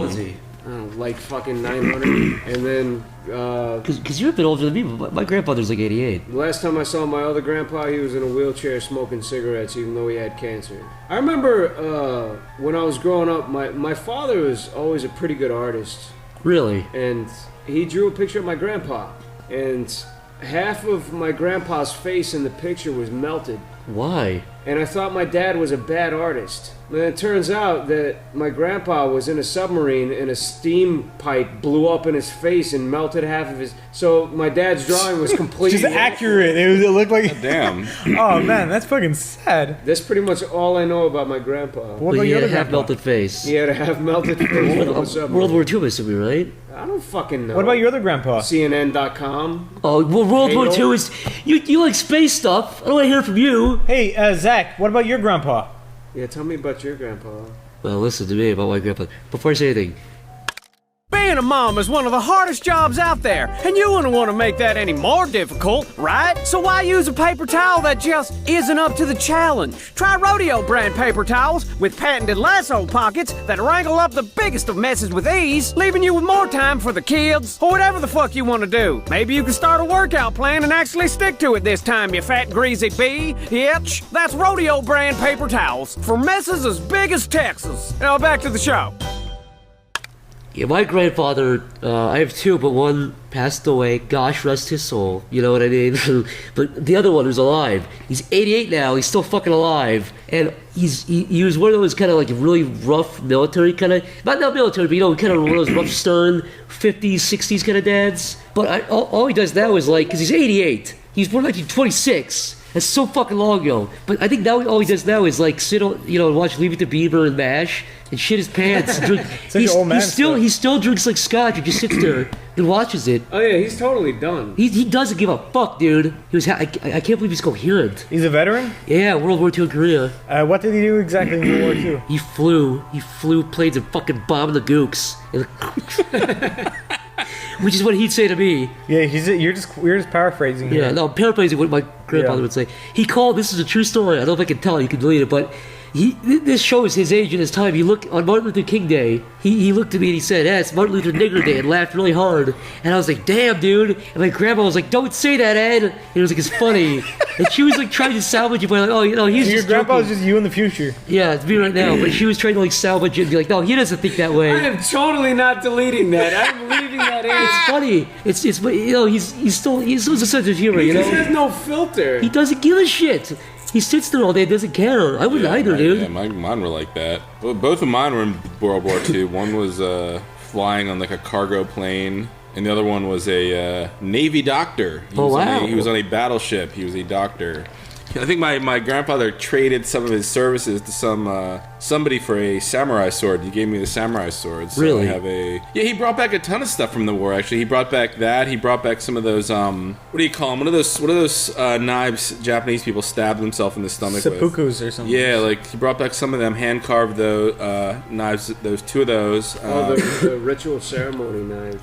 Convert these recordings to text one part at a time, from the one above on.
was he? Like fucking 900. And then... Because you're a bit older than me, but my grandfather's like 88. The last time I saw my other grandpa, he was in a wheelchair smoking cigarettes, even though he had cancer. I remember when I was growing up, my father was always a pretty good artist. Really? And he drew a picture of my grandpa. And half of my grandpa's face in the picture was melted. Why? And I thought my dad was a bad artist. And it turns out that my grandpa was in a submarine and a steam pipe blew up in his face and melted half of his... So my dad's drawing was completely... Just accurate. It looked like... Oh, damn. Oh, man, that's fucking sad. That's pretty much all I know about my grandpa. What about he your had other a half grandpa? melted face. He had a half melted face. World War II, assuming, right? I don't fucking know. What about your other grandpa? CNN.com. Oh, well, World War Halo? II is... You like space stuff. I don't want to hear from you. Hey, Zach, what about your grandpa? Yeah, tell me about your grandpa. Well, listen to me about my grandpa. Before I say anything, Being a mom is one of the hardest jobs out there, and you wouldn't want to make that any more difficult, right? So why use a paper towel that just isn't up to the challenge? Try Rodeo brand paper towels with patented lasso pockets that wrangle up the biggest of messes with ease, leaving you with more time for the kids or whatever the fuck you want to do. Maybe you can start a workout plan and actually stick to it this time, you fat greasy bee. Yetch, that's Rodeo brand paper towels for messes as big as Texas. Now back to the show. yeah, my grandfather, I have two, but one passed away. Gosh rest his soul. You know what I mean? But the other one who's alive, he's 88 now. He's still fucking alive, and he was one of those kind of like really rough military kind of, not military, but you know, kind of one of those rough, stern 50s, 60s kind of dads. But all he does now is like, because he's 88, he's born like 26. That's so fucking long ago. But I think now all he does now is like sit on, you know, and watch Leave It to Beaver and MASH and shit his pants. And drink. He still drinks like scotch and just sits there and watches it. Oh yeah, he's totally done. He doesn't give a fuck, dude. I can't believe he's coherent. He's a veteran? Yeah, World War II in Korea. What did he do exactly in World War II? He flew planes and fucking bombed the gooks. Which is what he'd say to me. Yeah, you're just paraphrasing. Yeah, no, I'm paraphrasing what my grandfather would say. He called, this is a true story, I don't know if I can tell, you can delete it, but this shows his age and his time. He looked, on Martin Luther King Day, he looked at me and he said, it's Martin Luther Nigger Day, and laughed really hard. And I was like, damn, dude. And my grandma was like, don't say that, Ed. And it was like, it's funny. And she was like trying to salvage it by like, oh, you know, he's so just your grandpa joking. was just you in the future. Yeah, it's me right now. But she was trying to like salvage it and be like, no, he doesn't think that way. I am totally not deleting that. I'm leaving that in. It's funny. It's you know, he's still a sense of humor, He you know? just has no filter. He doesn't give a shit. He sits there all day and doesn't care. I wouldn't either, dude. Yeah, mine were like that. Well, both of mine were in World War II. One was flying on like a cargo plane, and the other one was a Navy doctor. He was on a battleship. He was a doctor. I think my grandfather traded some of his services to somebody for a samurai sword. He gave me the samurai sword. So really? I have he brought back a ton of stuff from the war. Actually, he brought back that. He brought back some of those what do you call them? What are those knives Japanese people stab themselves in the stomach with? Seppukus or something. Yeah, like he brought back some of them hand carved knives. Those two of those. The ritual ceremony knives.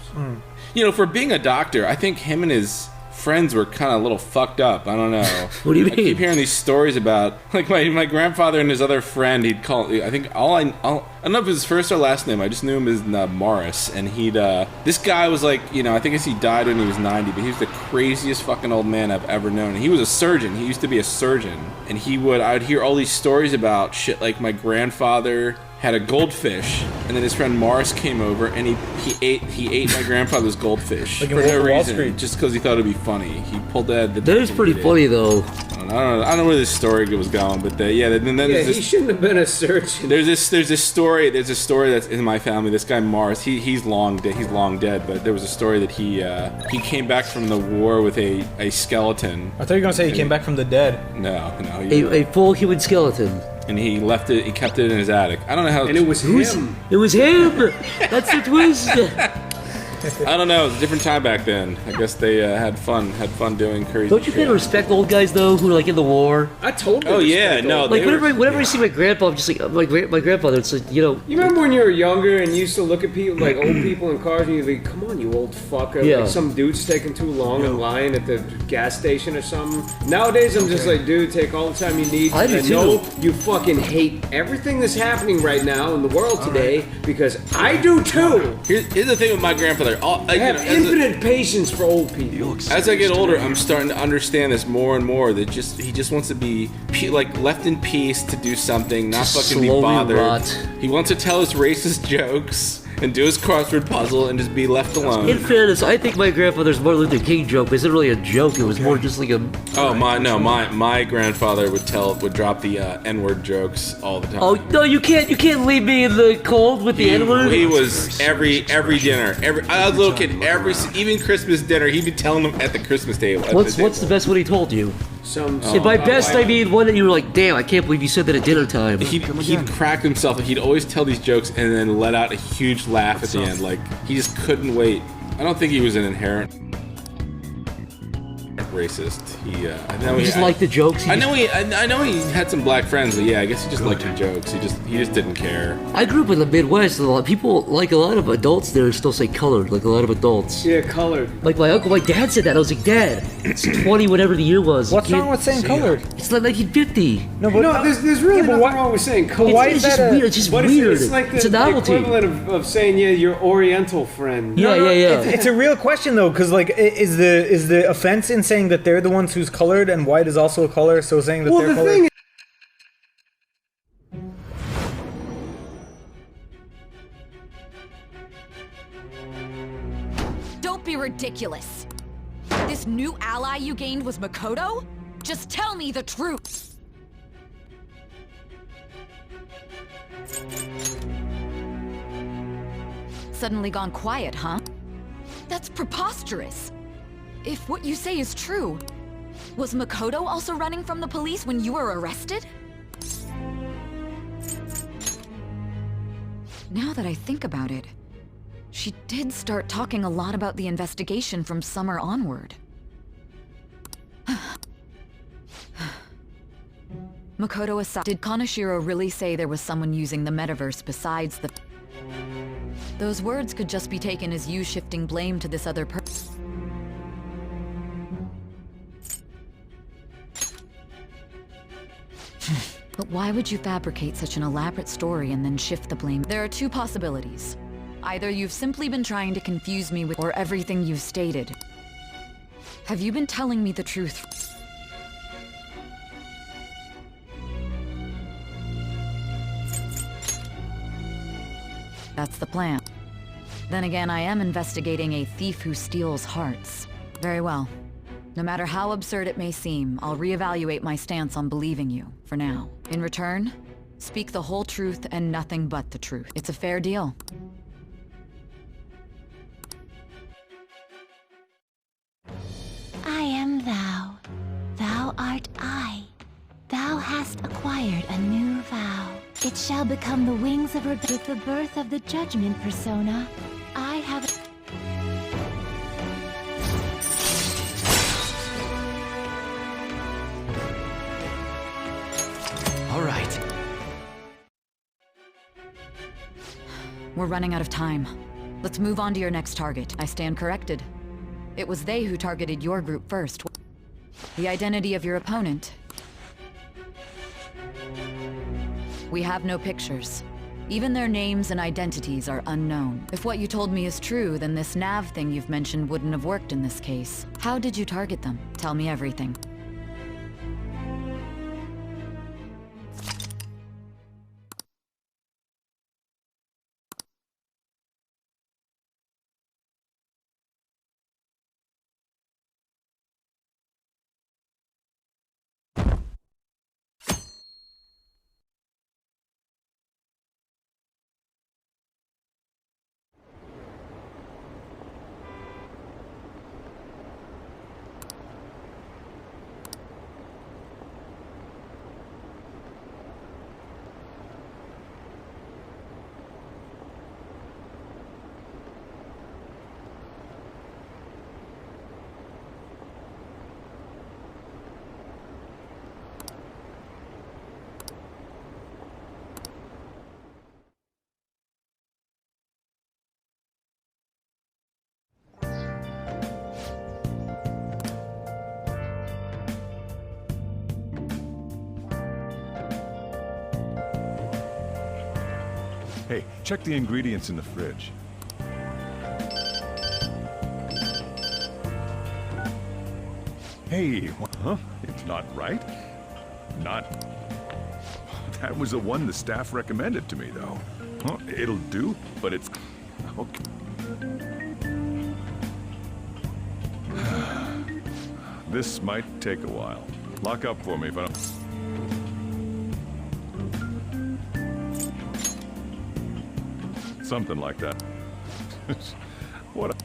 You know, for being a doctor, I think him and his friends were kind of a little fucked up. I don't know. What do you mean? I keep hearing these stories about like my grandfather and his other friend. He'd call. I think I don't know if it was his first or last name. I just knew him as Morris, and he'd this guy was like, you know, I think he died when he was 90, but he was the craziest fucking old man I've ever known. And he was a surgeon. He used to be a surgeon, and I would hear all these stories about shit like my grandfather had a goldfish, and then his friend Morris came over, and he ate my grandfather's goldfish like for no reason, Street. Just because he thought it'd be funny. He pulled that. That is pretty funny, though. I don't know where this story was going, but then he shouldn't have been a surgeon. There's this story that's in my family. This guy Morris, he's long dead, but there was a story that he came back from the war with a skeleton. I thought you were gonna say he came back from the dead. No. A full human skeleton. And he kept it in his attic. I don't know how. And it was him. It was him. That's the twist. I don't know. It was a different time back then. I guess they had fun doing crazy. Don't you kind of respect old guys though, who are like in the war? I told you. Oh yeah, no. Like they were- whenever I see my grandpa, I'm just like my grandfather. It's like, you know. You remember when you were younger and you used to look at people like old people in cars and you'd be, "Come on, you old fucker!" Yeah. Like some dude's taking too long in line at the gas station or something. Nowadays, I'm just like, dude, take all the time you need. I do too. know you fucking hate everything that's happening right now in the world today because I do too. Here's the thing with my grandfather. I have infinite patience for old people. As I get older, I'm starting to understand this more and more. That he just wants to be like left in peace to do something, not Just fucking be slowly bothered. rot. He wants to tell his racist jokes and do his crossword puzzle and just be left alone. In fairness, I think my grandfather's Martin Luther King joke wasn't really a joke. It was more just like a. Oh my grandfather would drop the N-word jokes all the time. Oh no, you can't leave me in the cold with the N-word. He was every dinner. I was a little kid. Even Christmas dinner, he'd be telling them at the Christmas table. What's the best one he told you? And by best, I mean one that you were like, damn, I can't believe you said that at dinner time. He'd crack himself. He'd always tell these jokes and then let out a huge laugh at the end. Like he just couldn't wait. I don't think he was an inherent racist. I know He just liked the jokes. I know he had some black friends, but yeah, I guess he just liked the jokes. He just didn't care. I grew up in the Midwest, and a lot of people, like a lot of adults there, still say colored, like a lot of adults. Yeah, colored. Like my uncle, my dad said that. I was like, Dad, it's 20, whatever the year was. What's wrong with saying colored? It's like 1950. No, but No, there's really but nothing wrong with saying colored. why It's is just that weird. It's just But weird. it's like It's a the novelty. equivalent of saying, yeah, your Oriental friend. Yeah, yeah, yeah. It's a real question though, because like, is the offense in saying that they're the ones who's colored and white is also a color? So saying that Well, they're the colored. thing Don't be ridiculous. This new ally you gained was Makoto? Just tell me the truth. Suddenly gone quiet, huh? That's preposterous. If what you say is true, was Makoto also running from the police when you were arrested? Now that I think about it, she did start talking a lot about the investigation from summer onward. Makoto aside, did Kaneshiro really say there was someone using the metaverse besides the... Those words could just be taken as you shifting blame to this other person. But why would you fabricate such an elaborate story and then shift the blame? There are two possibilities. Either you've simply been trying to confuse me with, or everything you've stated. Have you been telling me the truth? That's the plan. Then again, I am investigating a thief who steals hearts. Very well. No matter how absurd it may seem, I'll reevaluate my stance on believing you, for now. In return, speak the whole truth and nothing but the truth. It's a fair deal. I am thou. Thou art I. Thou hast acquired a new vow. It shall become the wings of with the birth of the judgment persona. I have... All right. We're running out of time. Let's move on to your next target. I stand corrected. It was they who targeted your group first. The identity of your opponent. We have no pictures. Even their names and identities are unknown. If what you told me is true, then this nav thing you've mentioned wouldn't have worked in this case. How did you target them? Tell me everything. Hey, check the ingredients in the fridge. Hey, huh? It's not right? Not... That was the one the staff recommended to me, though. Huh, it'll do, but it's... Okay. This might take a while. Lock up for me if I don't... Something like that. What a...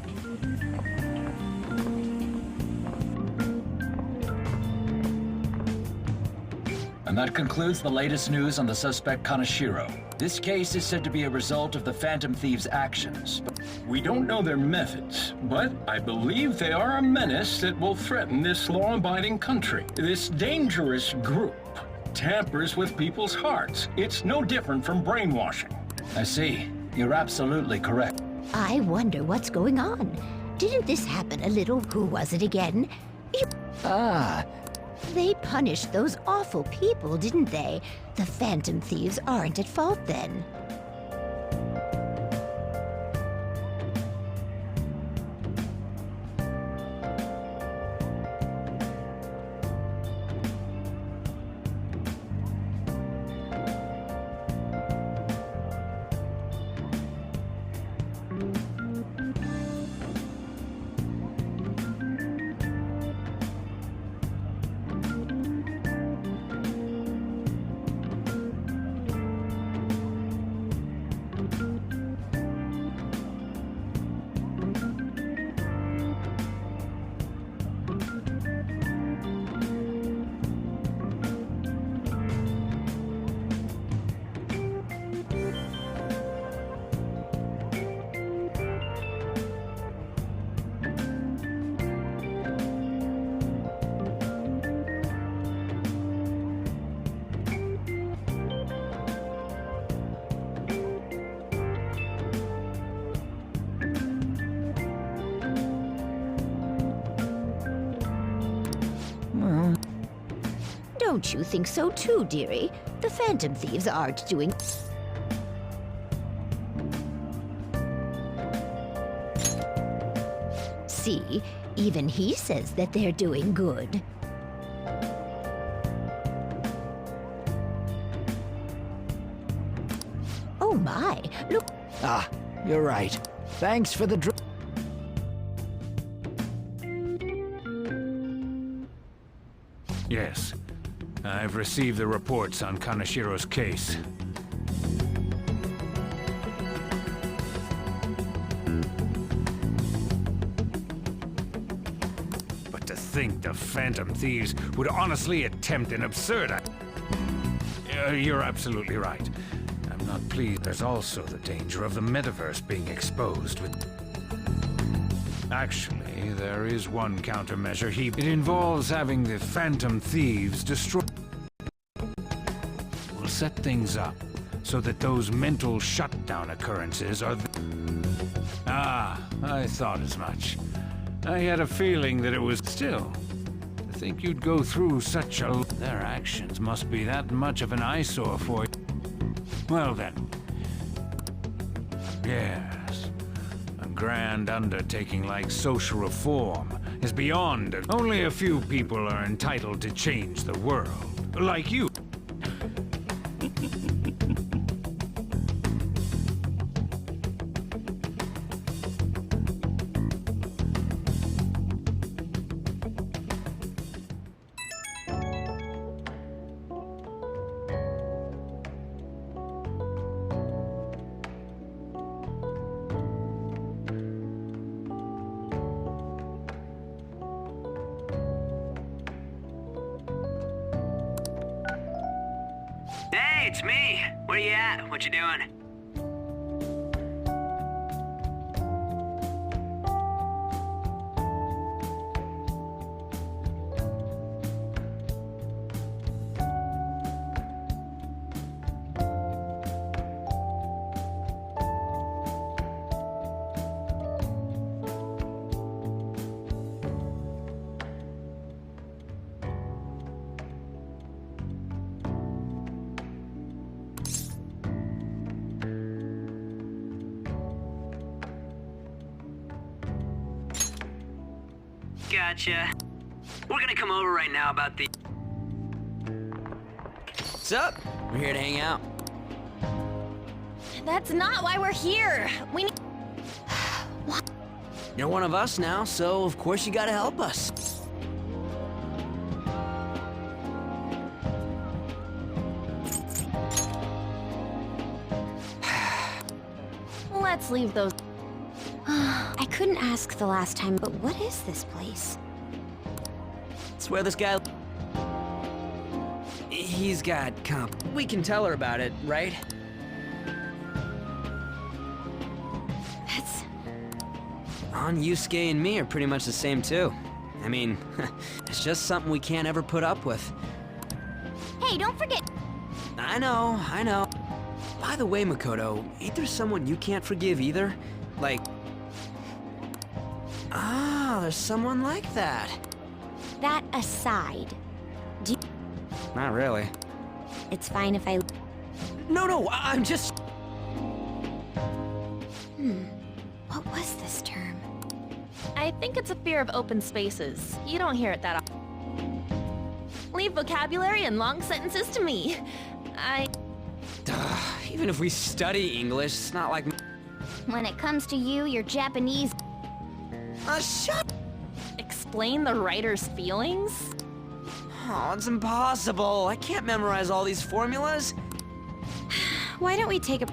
And that concludes the latest news on the suspect Kaneshiro. This case is said to be a result of the Phantom Thieves' actions. We don't know their methods, but I believe they are a menace that will threaten this law-abiding country. This dangerous group tampers with people's hearts. It's no different from brainwashing. I see. You're absolutely correct. I wonder what's going on. Didn't this happen a little? Who was it again? They punished those awful people, didn't they? The Phantom Thieves aren't at fault then. Don't you think so too, dearie? The Phantom Thieves aren't doing... See, even he says that they're doing good. Oh my, look... Ah, you're right. Thanks for the Yes. I've received the reports on Kaneshiro's case. But to think the Phantom Thieves would honestly attempt an absurd act... You're absolutely right. I'm not pleased. There's also the danger of the metaverse being exposed with... Actually, there is one countermeasure It involves having the Phantom Thieves destroy... We'll set things up so that those mental shutdown occurrences are... I thought as much. I had a feeling that it was still. To think you'd go through such a... Their actions must be that much of an eyesore for you. Well then. Yes. A grand undertaking like social reform is beyond it. Only a few people are entitled to change the world. Like you. Hey, it's me. Where you at? What you doing? Gotcha. We're gonna come over right now about the... What's up? We're here to hang out. That's not why we're here. We need... You're one of us now, so of course you gotta help us. Let's leave those... I couldn't ask the last time, but what is this place? It's where this guy... He's got comp. We can tell her about it, right? That's... On Yusuke and me are pretty much the same too. I mean, it's just something we can't ever put up with. Hey, don't forget... I know. By the way, Makoto, ain't there someone you can't forgive either? Like... Ah, there's someone like that. That aside, Not really. it's fine if I... No, I'm just... What was this term? I think it's a fear of open spaces. You don't hear it that often. Leave vocabulary and long sentences to me. Even if we study English, it's not like... When it comes to you, you're Japanese. Shut... Explain the writer's feelings? Oh, it's impossible. I can't memorize all these formulas. Why don't we take a...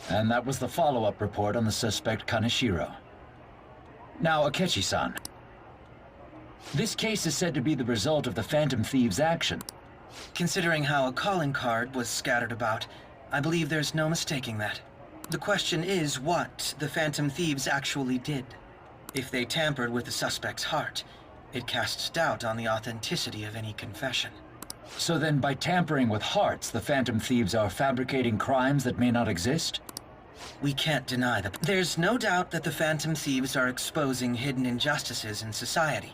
And that was the follow-up report on the suspect Kaneshiro. Now, Akechi-san. This case is said to be the result of the Phantom Thieves' action. Considering how a calling card was scattered about, I believe there's no mistaking that. The question is what the Phantom Thieves actually did. If they tampered with the suspect's heart, it casts doubt on the authenticity of any confession. So then, by tampering with hearts, the Phantom Thieves are fabricating crimes that may not exist? We can't deny that. There's no doubt that the Phantom Thieves are exposing hidden injustices in society.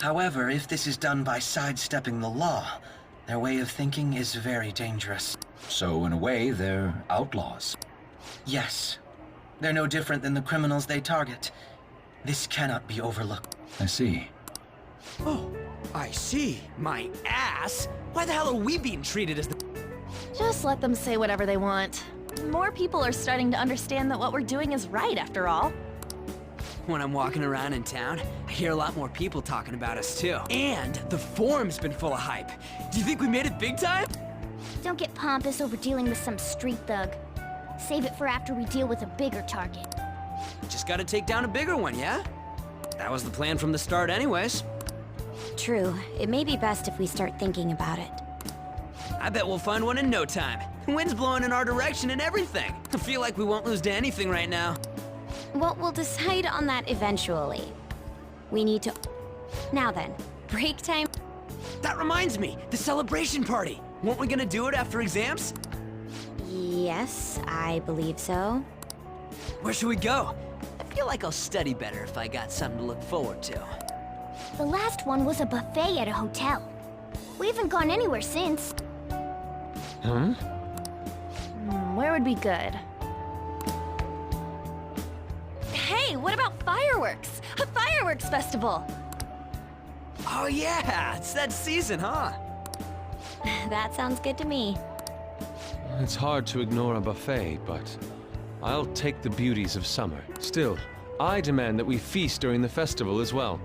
However, if this is done by sidestepping the law, their way of thinking is very dangerous. So, in a way, they're outlaws. Yes. They're no different than the criminals they target. This cannot be overlooked. I see. Oh, I see. My ass? Why the hell are we being treated as the... Just let them say whatever they want. More people are starting to understand that what we're doing is right, after all. When I'm walking around in town, I hear a lot more people talking about us too. And the forum's been full of hype. Do you think we made it big time? Don't get pompous over dealing with some street thug. Save it for after we deal with a bigger target. Just gotta take down a bigger one, yeah? That was the plan from the start anyways. True. It may be best if we start thinking about it. I bet we'll find one in no time. The wind's blowing in our direction and everything. I feel like we won't lose to anything right now. Well, we'll decide on that eventually. We need to... Now then, break time... That reminds me, the celebration party. Weren't we gonna do it after exams? Yes, I believe so. Where should we go? I feel like I'll study better if I got something to look forward to. The last one was a buffet at a hotel. We haven't gone anywhere since. Where would be good? Hey, what about fireworks? A fireworks festival! Oh yeah, it's that season, huh? That sounds good to me. It's hard to ignore a buffet, but I'll take the beauties of summer. Still, I demand that we feast during the festival as well.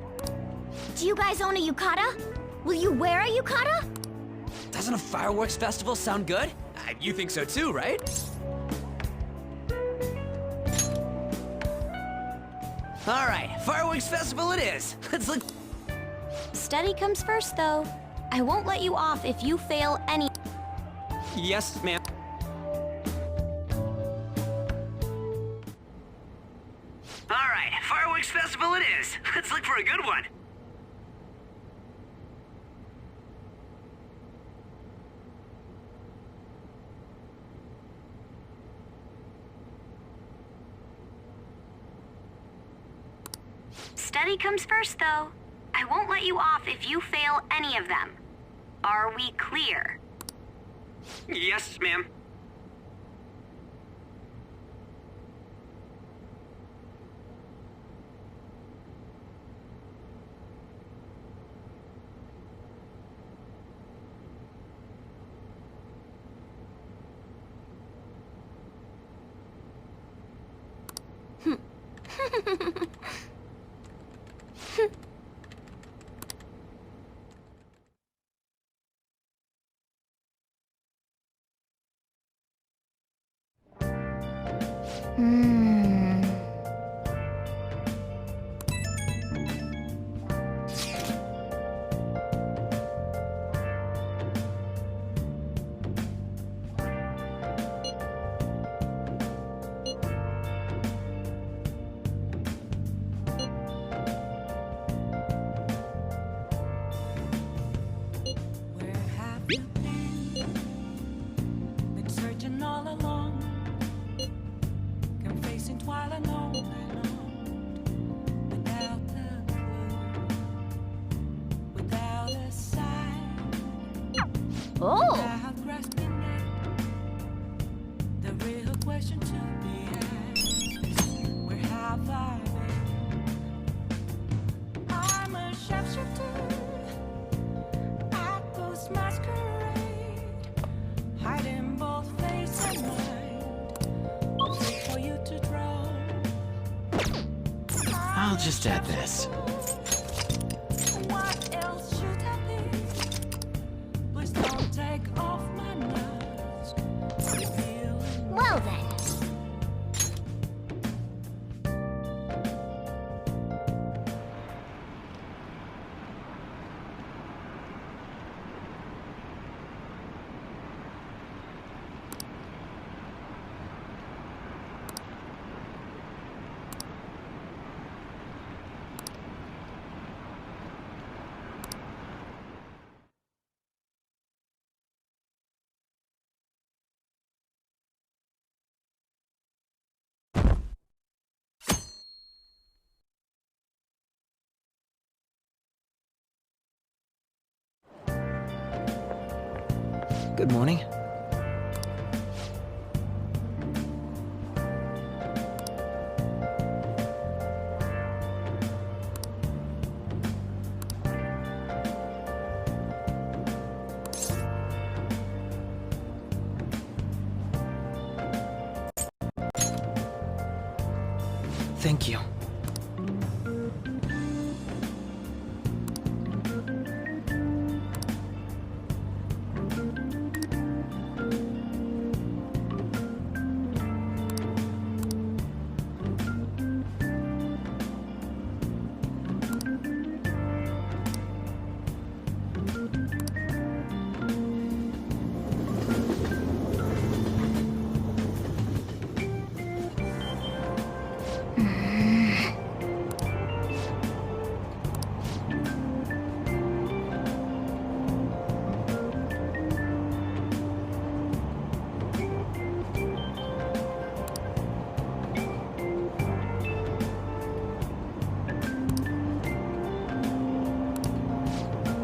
Do you guys own a yukata? Will you wear a yukata? Doesn't a fireworks festival sound good? You think so too, right? All right, fireworks festival it is. Let's look. Steady comes first, though. I won't let you off if you fail any. Yes, ma'am. All right, fireworks festival it is. Let's look for a good one. Steady comes first, though. I won't let you off if you fail any of them. Are we clear? Yes, ma'am. Been searching all along, confessing while alone, without a clue, without a sign, without grasping it. The real question to be asked: where have I been? I'm a sharpshooter, I ghost masquerade, hiding both face and mind, for you to draw. I'll just add this. What else should I be? Please don't take off my mask. Well then. Good morning. Thank you.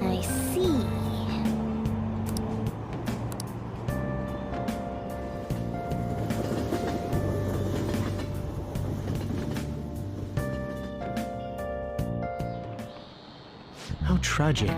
I see. How tragic.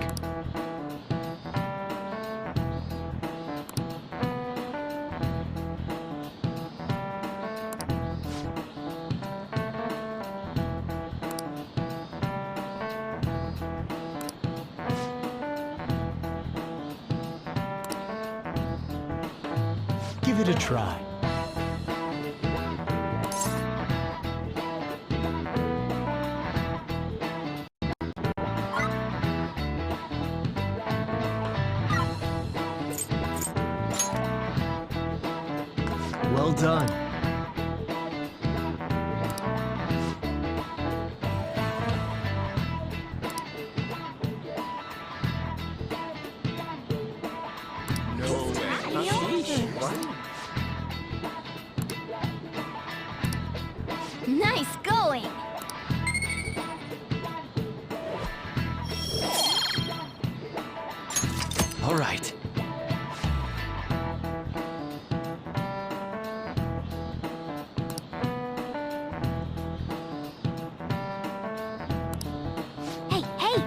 Give it a try. done. Nice going! All right. Hey, hey!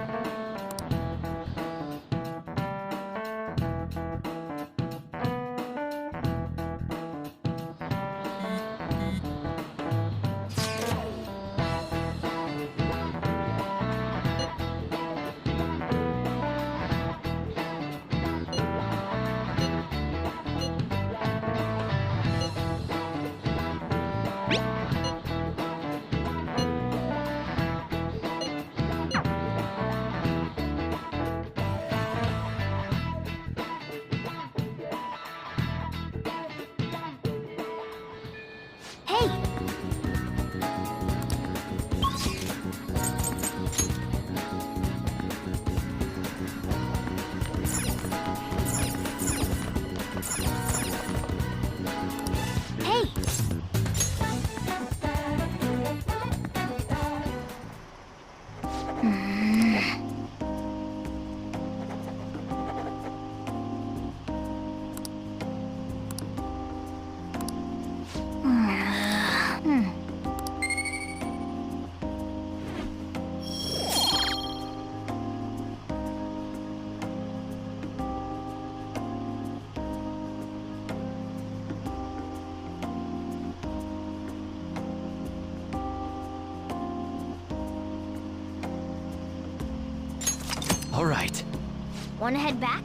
All right. Wanna head back?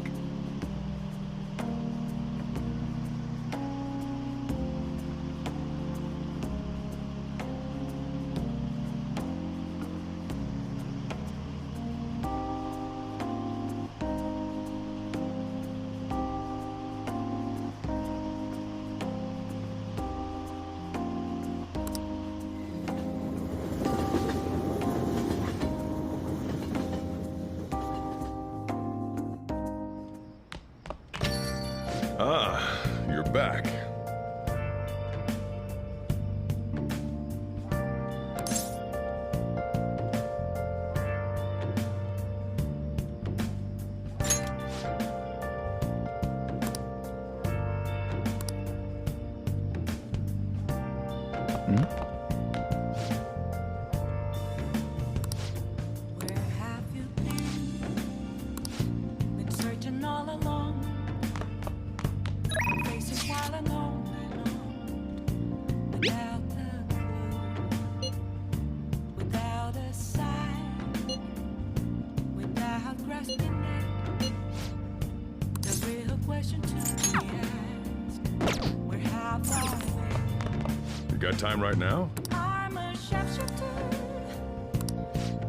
Ah, you're back. Where have you been searching all along, faces while alone and on, without a clue, without a sign, without grasping it. The real question to be asked: where have I been? You got time right now? I'm a sharpshooter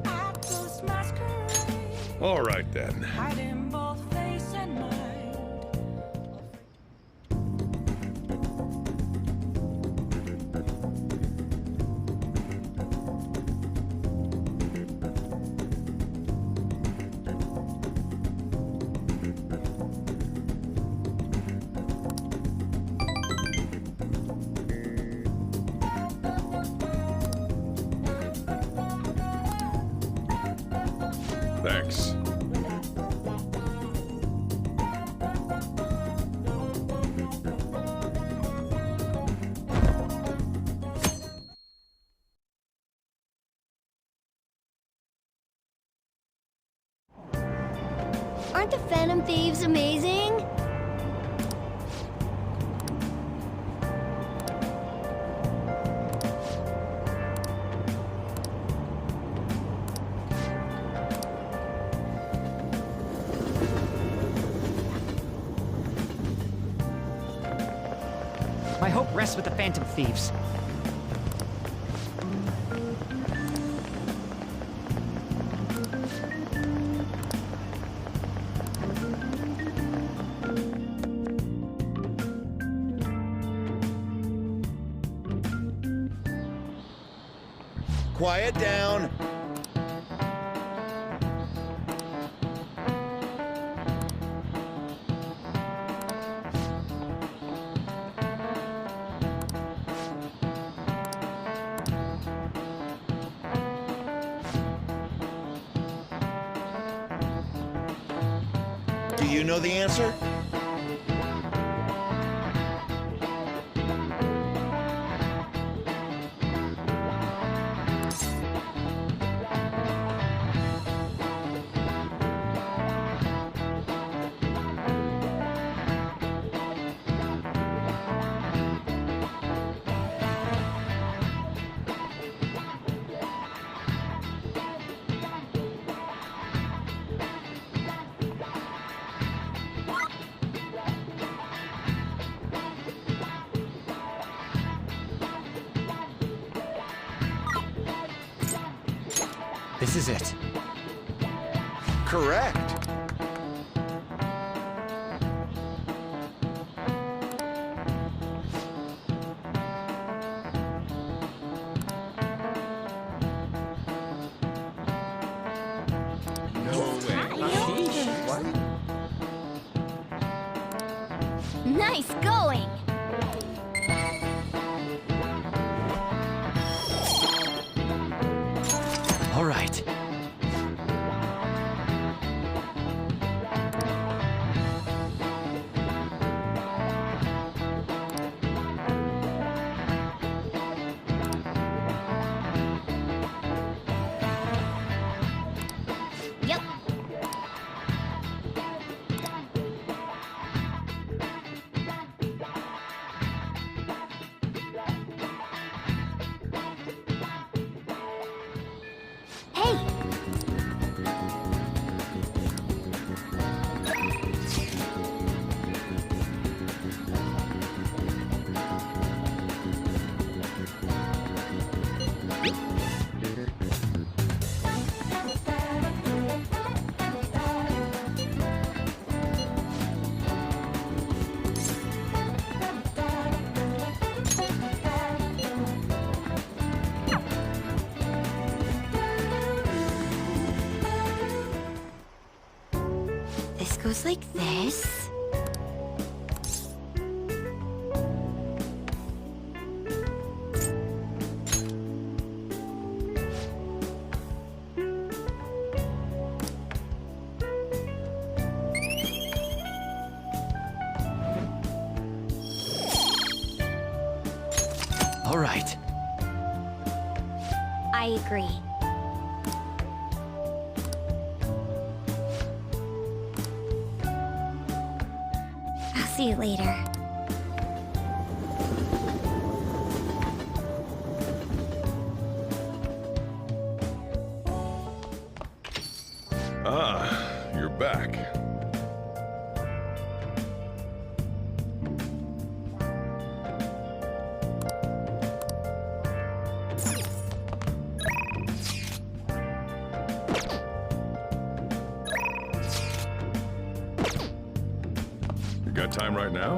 at those masquerade, All right then. hiding both face and mind. Thanks. Aren't the Phantom Thieves amazing? My hope rests with the Phantom Thieves. Quiet down. Do you know the answer? This is it. Correct. Nice going! All right. Yep. This goes like this. All right. I agree. I'll see you later. Ah, you're back. You got time right now?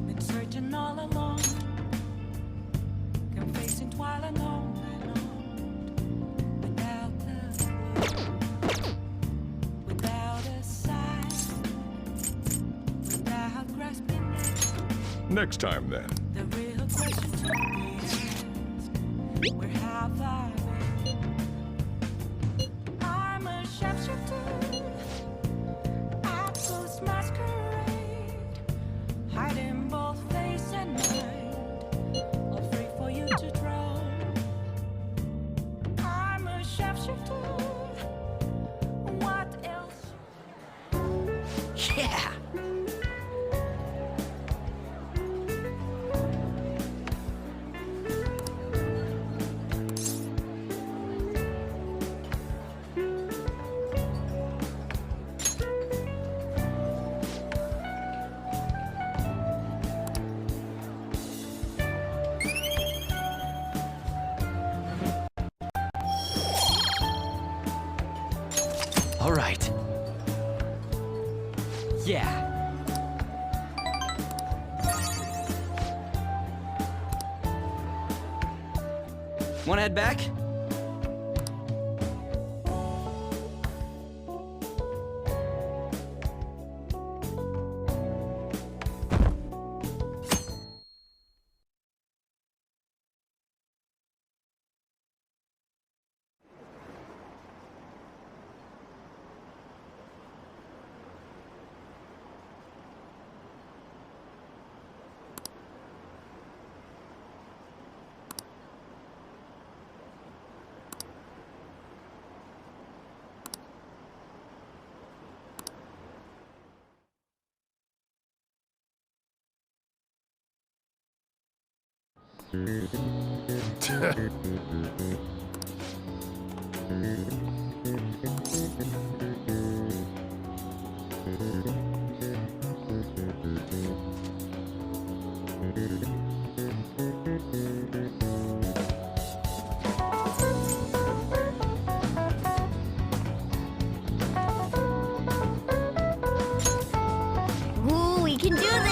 Been searching all along, confessing while alone, without a sign, without grasping it. Next time, then. The real question to be asked: where have I been? I'm a sharpshooter, I ghost masquerade, hiding both face and mind, all free for you to draw. I'm a sharpshooter. What else? Yeah. All right. Yeah. Wanna head back? Ooh, we can do this!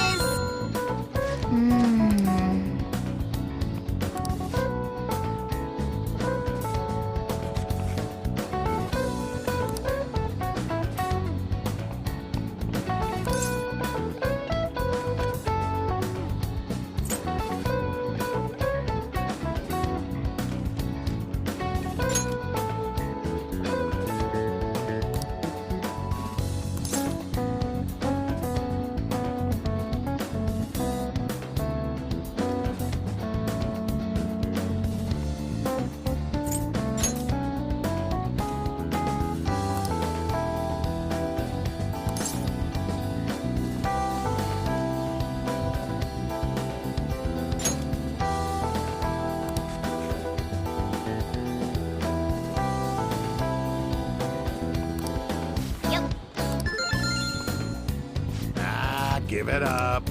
Give it up.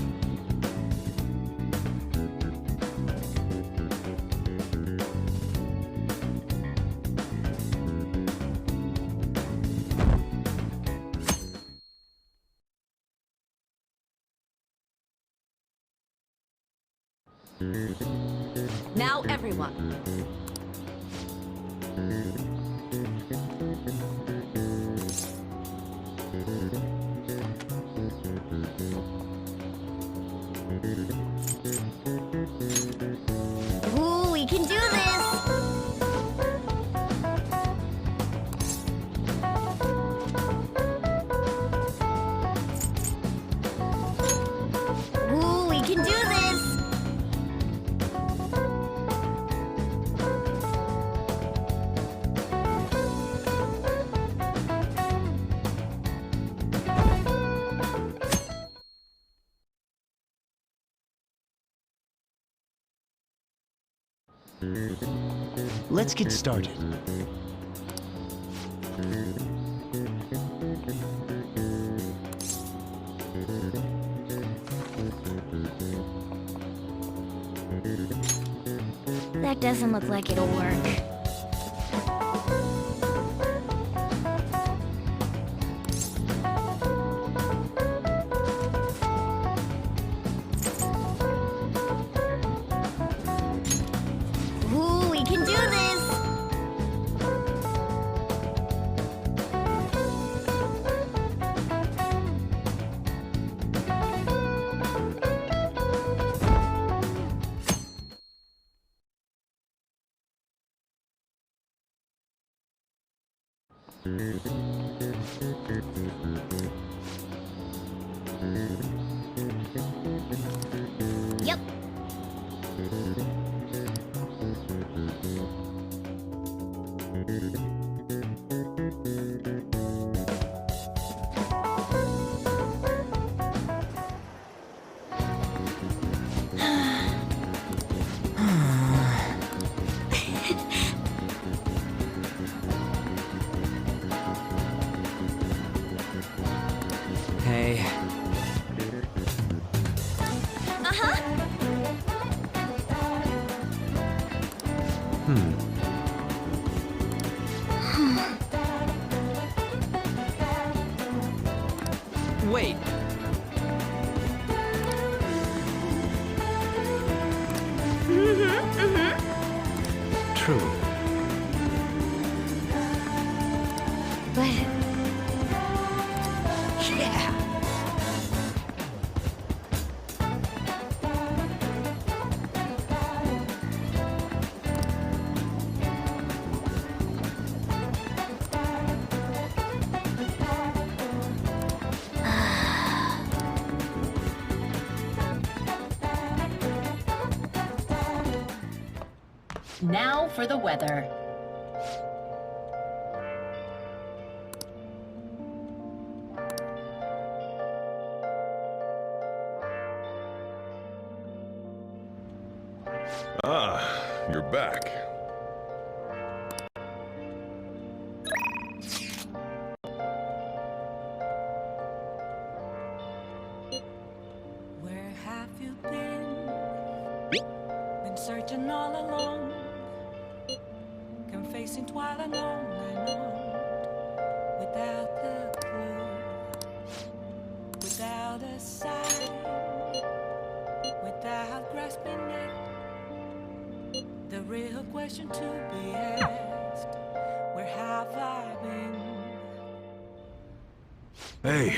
Now, everyone. Ooh, we can do this! Ooh, we can do this! Let's get started. That doesn't look like it'll work. Ooh, we can do this! Yep. Hey. true. But... yeah! Now for the weather. Ah, you're back. Where have you been? Been searching all along, confessing twilight long and on, without the clue, without a sign, without grasping it. The real question to be asked: where have I been? Hey.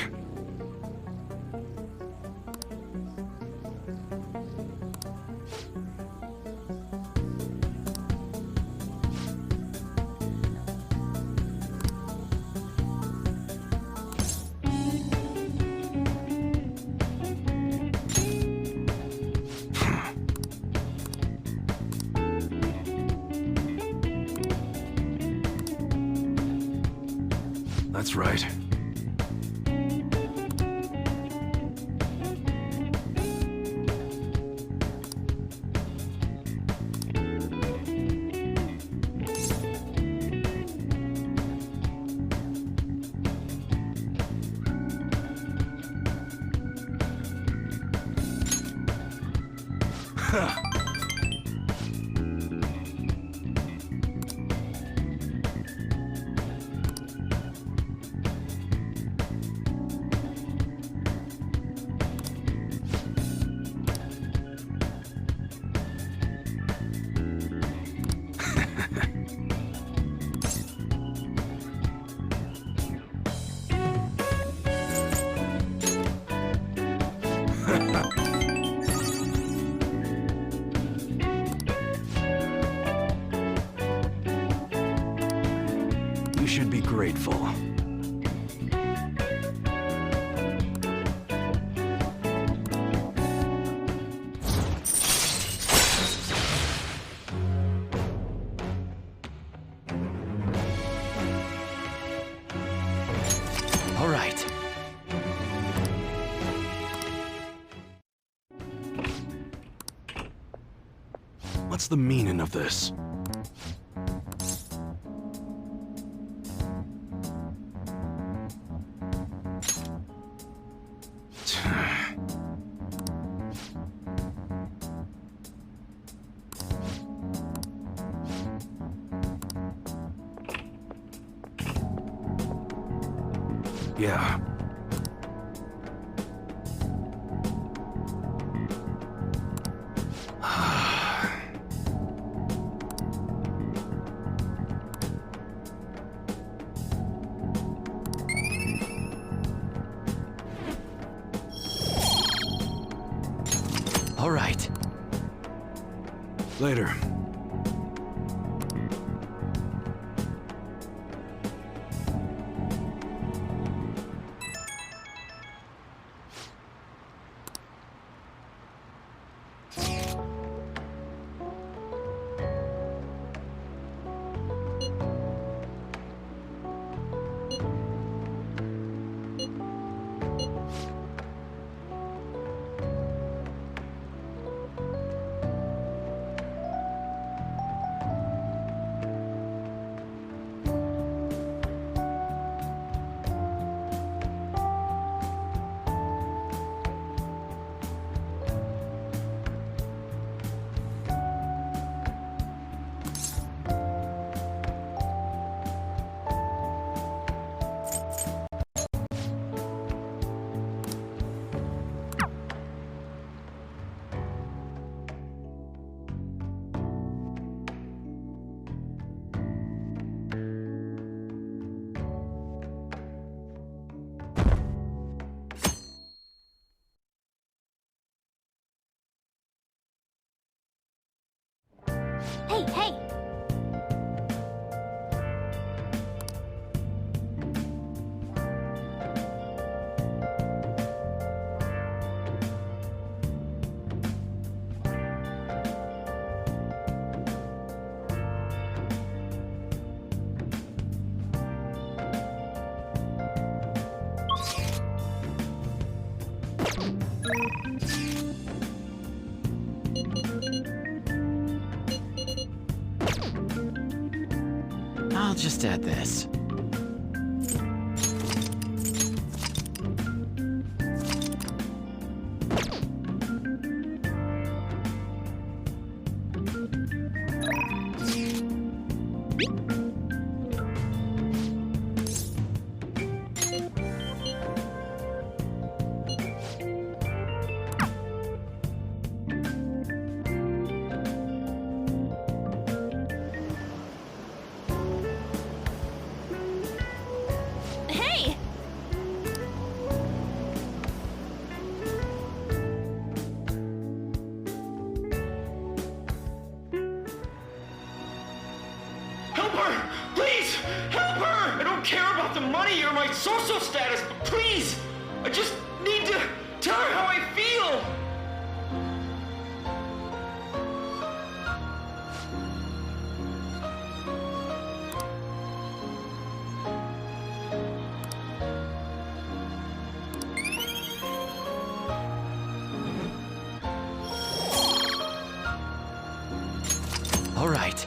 That's right. You should be grateful. All right. What's the meaning of this? Yeah. All right. Later. Hey, hey! I'll just add this. Hey! Help her! Please! Help her! I don't care about the money or my social status, but please! I just need to tell her how I feel! All right.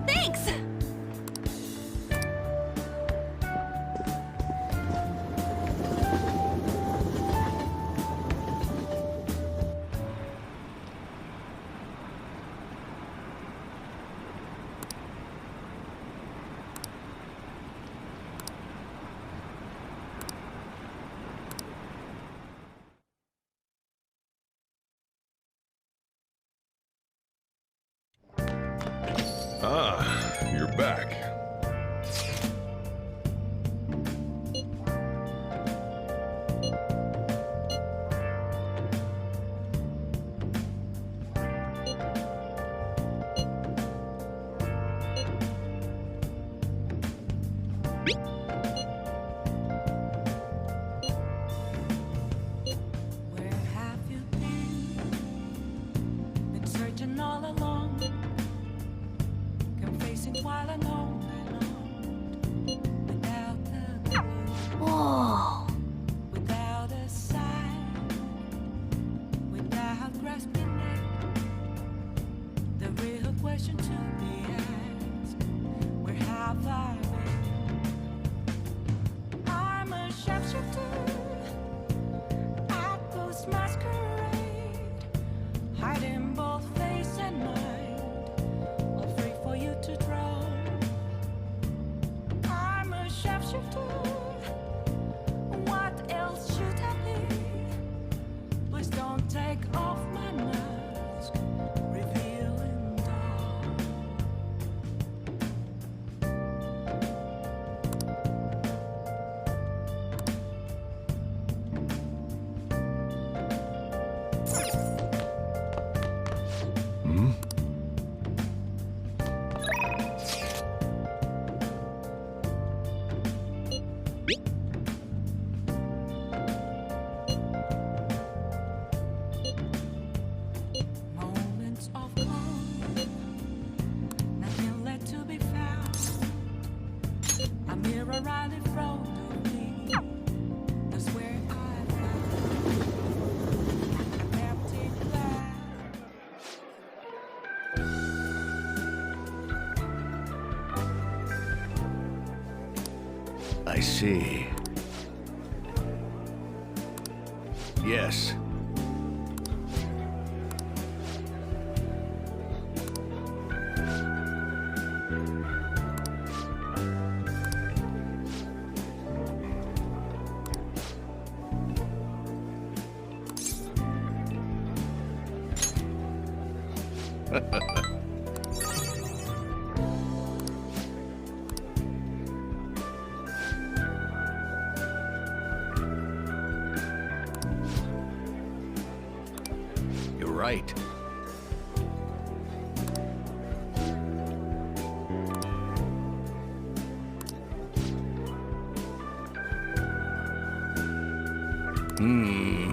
Thanks! Ah, you're back. Where have you been? Been searching all along, confessing while alone without a clue. Whoa! Without a sign, without grasping it. The real question to be asked: where have I been? I'm a sharpshooter at ghost masquerade, hiding both face and mind, all free for you to draw. I'm a sharpshooter. What else should I be? Please don't take off my mask, revealing dawn. Hmm? Moments of calm, nothing left to be found. A mirror right in front of me. That's where I found an empty glass. I see. Yes. You're right. Hmm.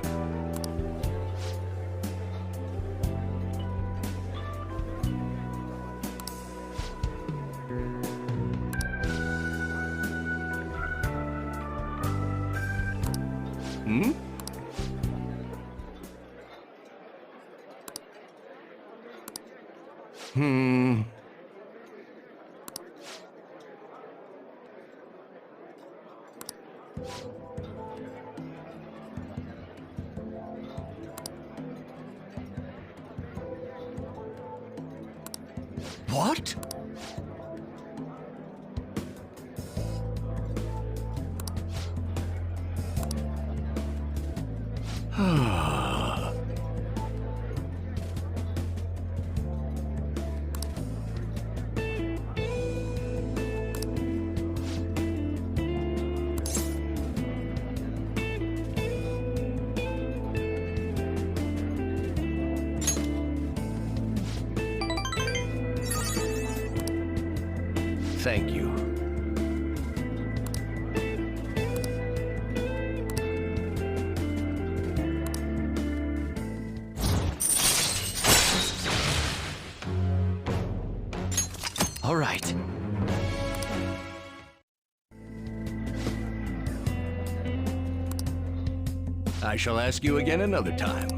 Hmm? Hmm. What? Thank you. All right. I shall ask you again another time.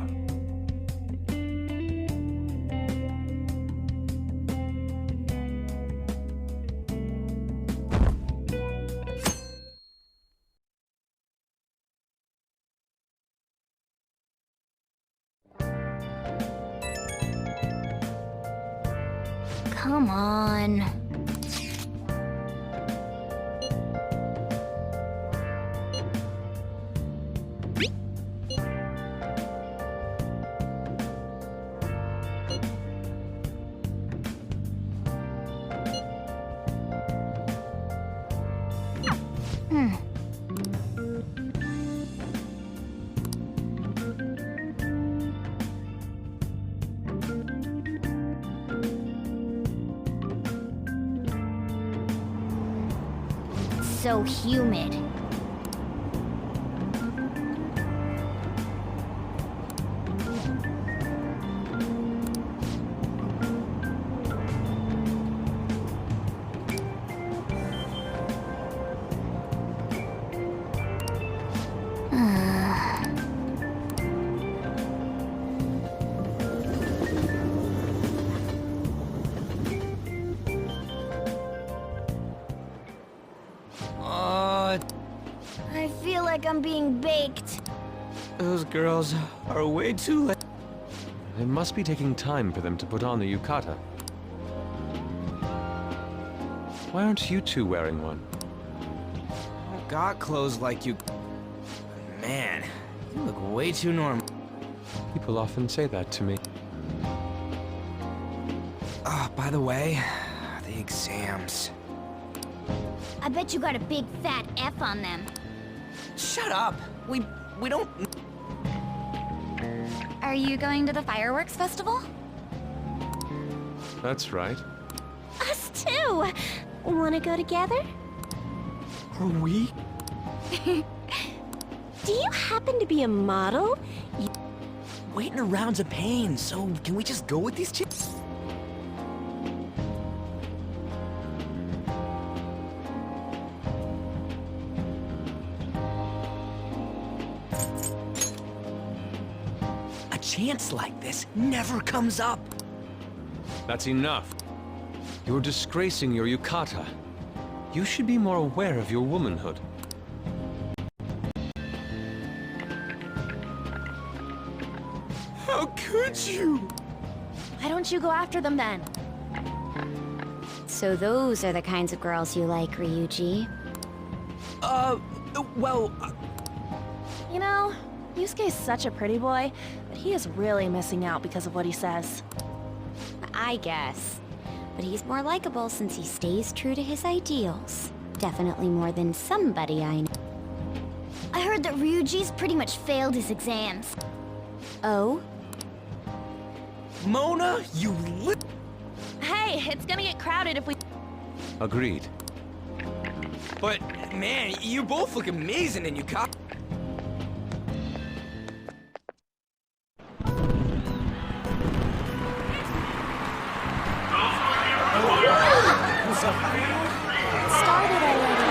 Come on. So humid. I feel like I'm being baked. Those girls are way too late. It must be taking time for them to put on the yukata. Why aren't you two wearing one? I got clothes like you. Man, you look way too normal. People often say that to me. Ah, by the way, the exams. I bet you got a big fat F on them. Shut up! We don't... Are you going to the fireworks festival? That's right. Us too! Wanna go together? Are we? Do you happen to be a model? Waiting around's a pain, so can we just go with these chicks? A chance like this never comes up. That's enough. You're disgracing your yukata. You should be more aware of your womanhood. How could you? Why don't you go after them then? So those are the kinds of girls you like, Ryuji. Well... You know, Yusuke's such a pretty boy, but he is really missing out because of what he says. I guess. But he's more likable since he stays true to his ideals. Definitely more than somebody I know. I heard that Ryuji's pretty much failed his exams. Oh? Mona, you Hey, it's gonna get crowded if we... Agreed. But, man, you both look amazing and you cop... Started already.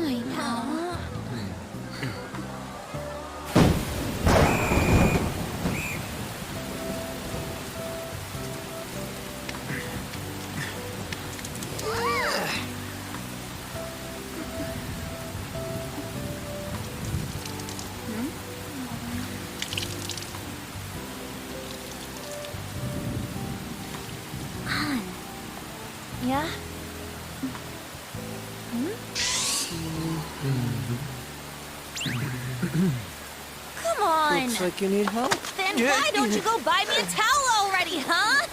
I know. Yeah? Come on! Looks like you need help. Then why don't you go buy me a towel already, huh?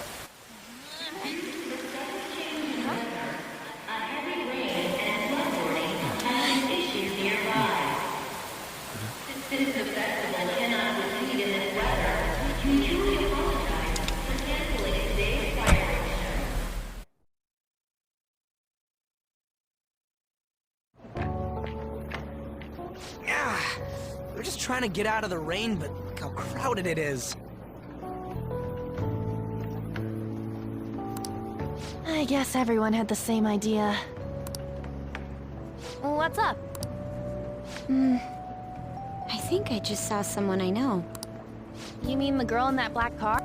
We're just trying to get out of the rain, but look how crowded it is. I guess everyone had the same idea. What's up? I think I just saw someone I know. You mean the girl in that black car?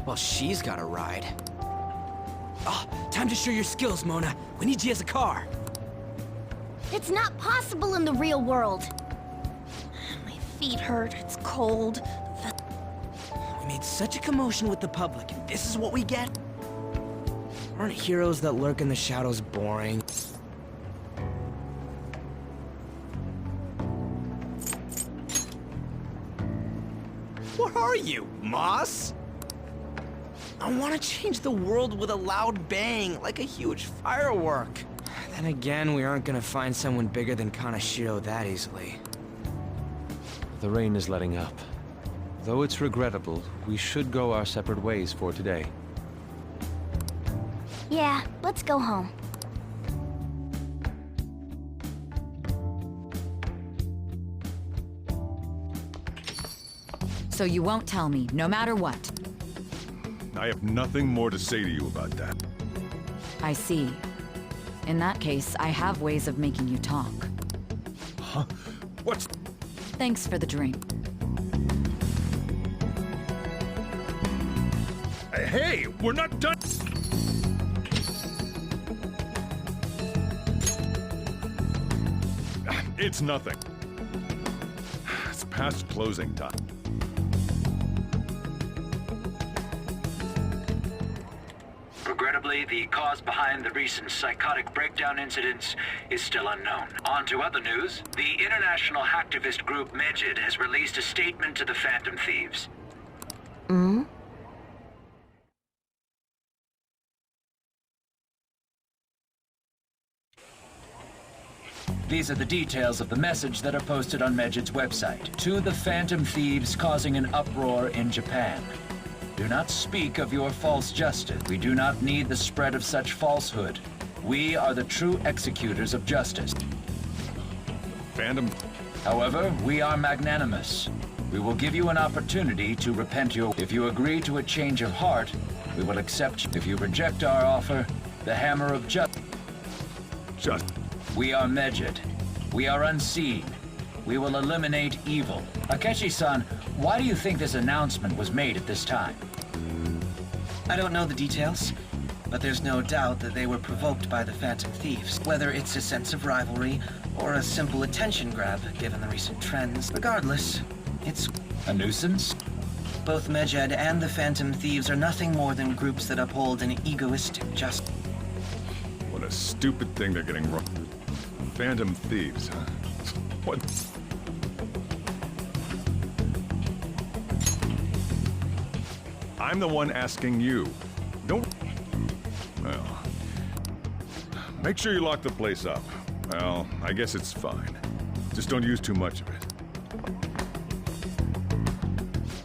Well, she's got a ride. Oh, time to show your skills, Mona. We need you as a car. It's not possible in the real world. My feet hurt, it's cold. We made such a commotion with the public, and this is what we get? Aren't heroes that lurk in the shadows boring? What are you, Moss? I want to change the world with a loud bang, like a huge firework. Then again, we aren't gonna find someone bigger than Kaneshiro that easily. The rain is letting up. Though it's regrettable, we should go our separate ways for today. Yeah, let's go home. So you won't tell me, no matter what. I have nothing more to say to you about that. I see. In that case, I have ways of making you talk. Huh? What's... Thanks for the drink. Hey, we're not done... It's nothing. It's past closing time. Regrettably, the cause behind the recent psychotic breakdown incidents is still unknown. On to other news. The international hacktivist group Megid has released a statement to the Phantom Thieves. These are the details of the message that are posted on Megid's website. To the Phantom Thieves causing an uproar in Japan. Do not speak of your false justice. We do not need the spread of such falsehood. We are the true executors of justice. Phantom. However, we are magnanimous. We will give you an opportunity to repent your... If you agree to a change of heart, we will accept you. If you reject our offer, the hammer of justice... We are Megid. We are unseen. We will eliminate evil. Akechi-san, why do you think this announcement was made at this time? I don't know the details, but there's no doubt that they were provoked by the Phantom Thieves. Whether it's a sense of rivalry or a simple attention grab, given the recent trends. Regardless, it's... A nuisance? Both Medjed and the Phantom Thieves are nothing more than groups that uphold an egoistic justice. What a stupid thing they're getting wrong. Phantom Thieves, huh? What? I'm the one asking you. Don't... Well... Make sure you lock the place up. Well, I guess it's fine. Just don't use too much of it.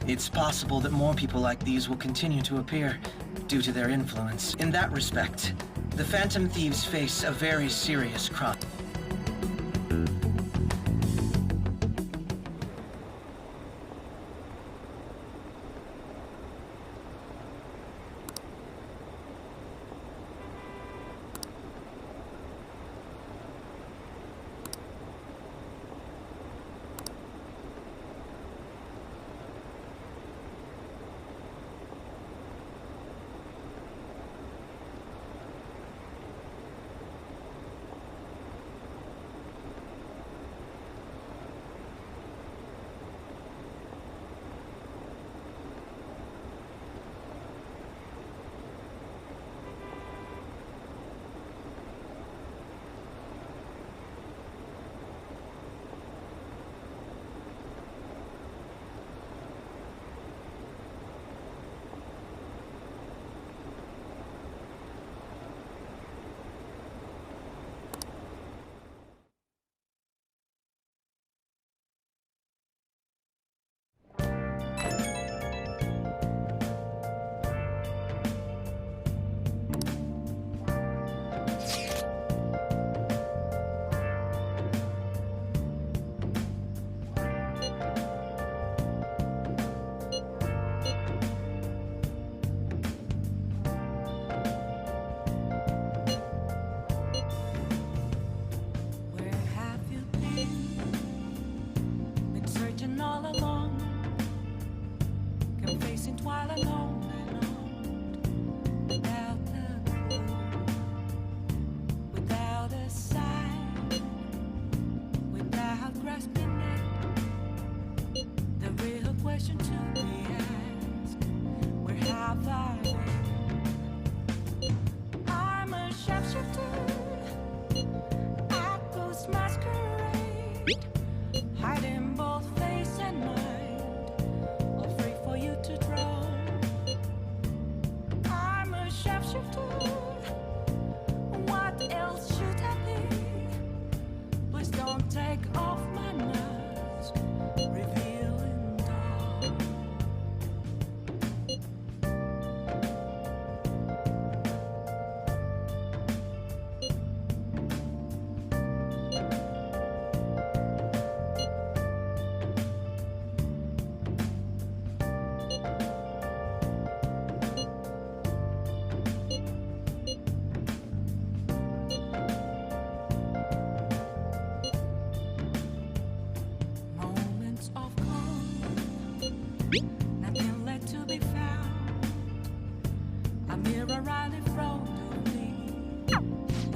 It's possible that more people like these will continue to appear due to their influence. In that respect, the Phantom Thieves face a very serious crime.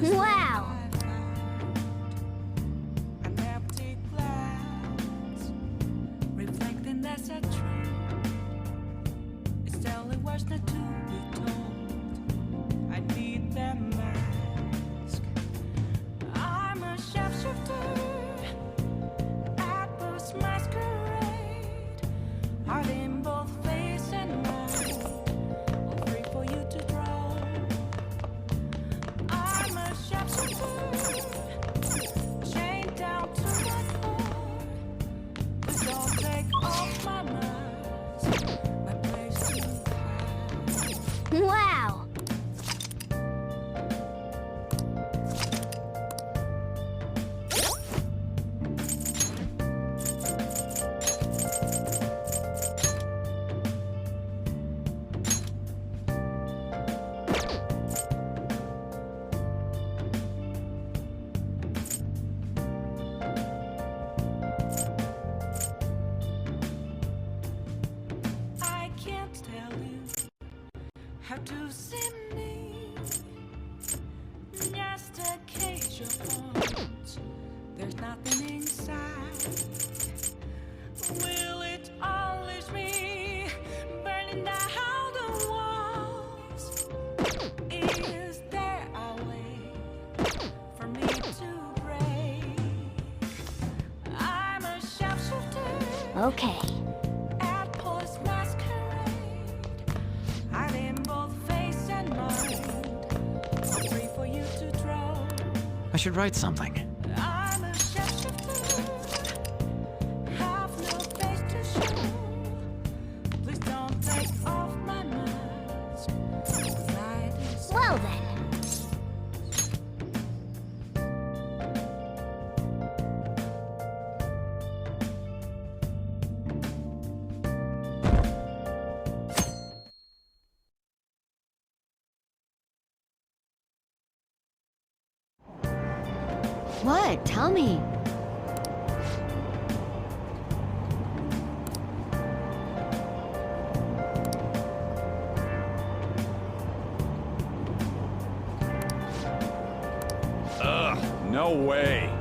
Wow! Reflecting that's a tree. It's only words not to be told. I need that mask. I'm a sharpshooter at this masquerade. Heart in both face and mind. All free for you to draw. I'm a sharpshooter. Chained down to my core. Please don't take off my mask. My place to hide. Wow! I can't tell you how to see me. Just a cage of bones. There's nothing inside. Will it unleash me Okay. At Police Masquerade, hiding both face and mind. Free for you to draw. I should write something. I'm a shapeshifter. Have no face to show. Please don't take off my mask. Night is Well then. What? Tell me. Ugh, no way.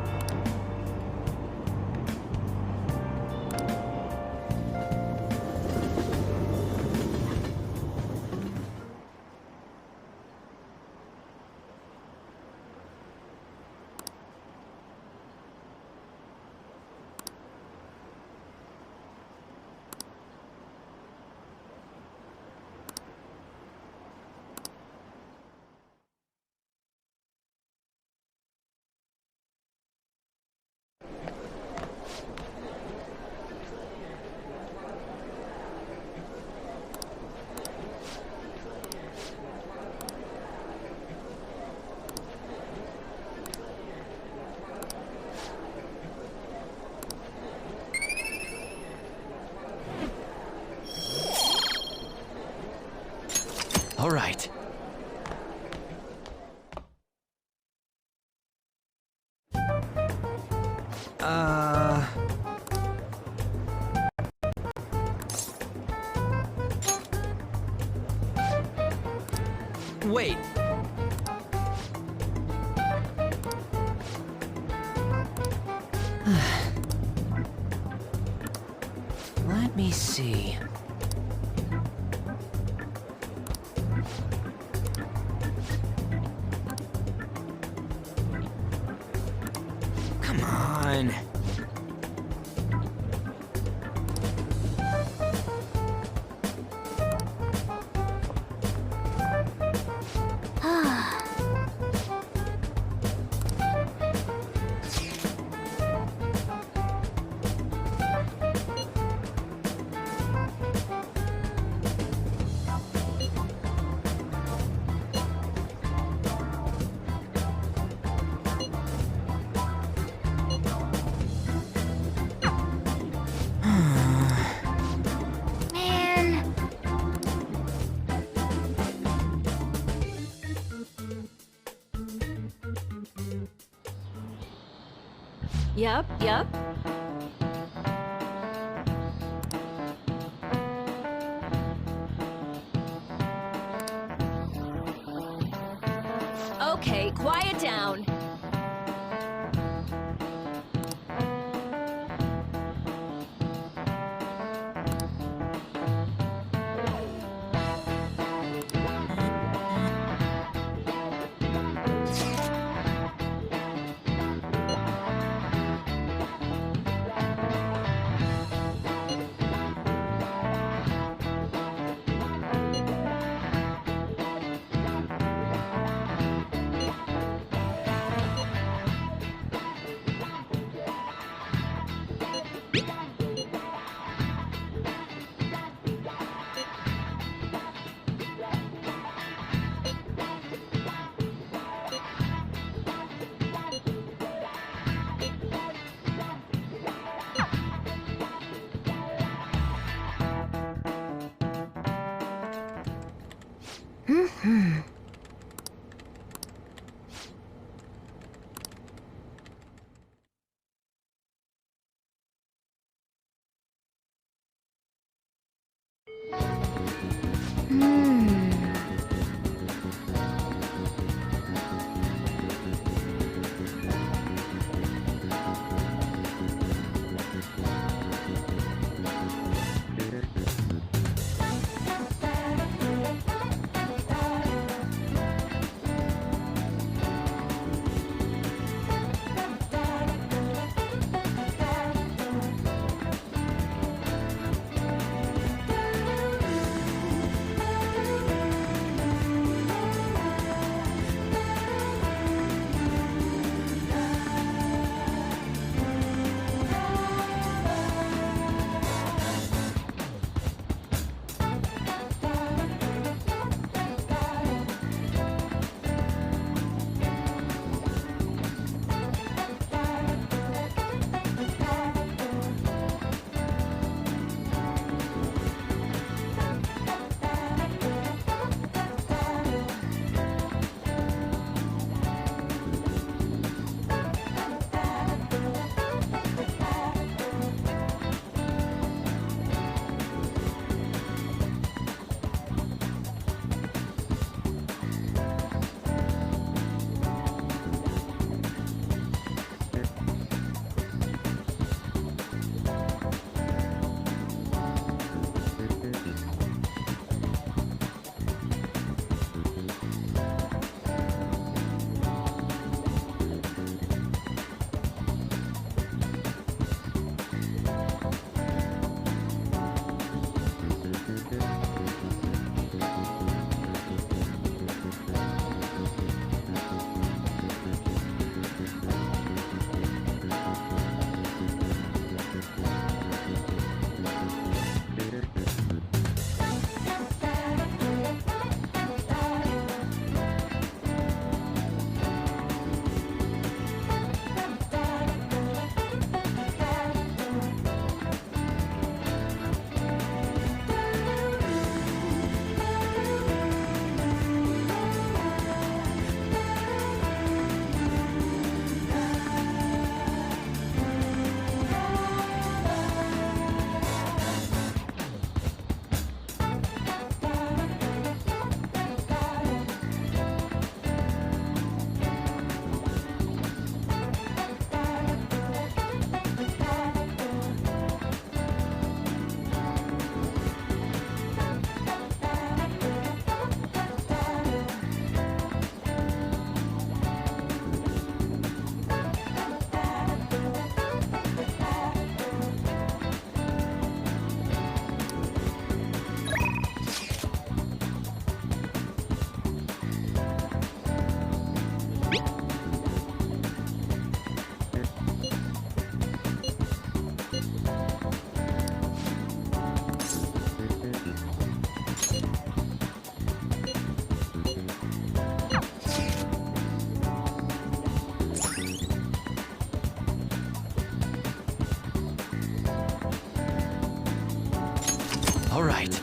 All right. Wait. Let me see. Come on. Man. Yep. Okay, quiet down. All right.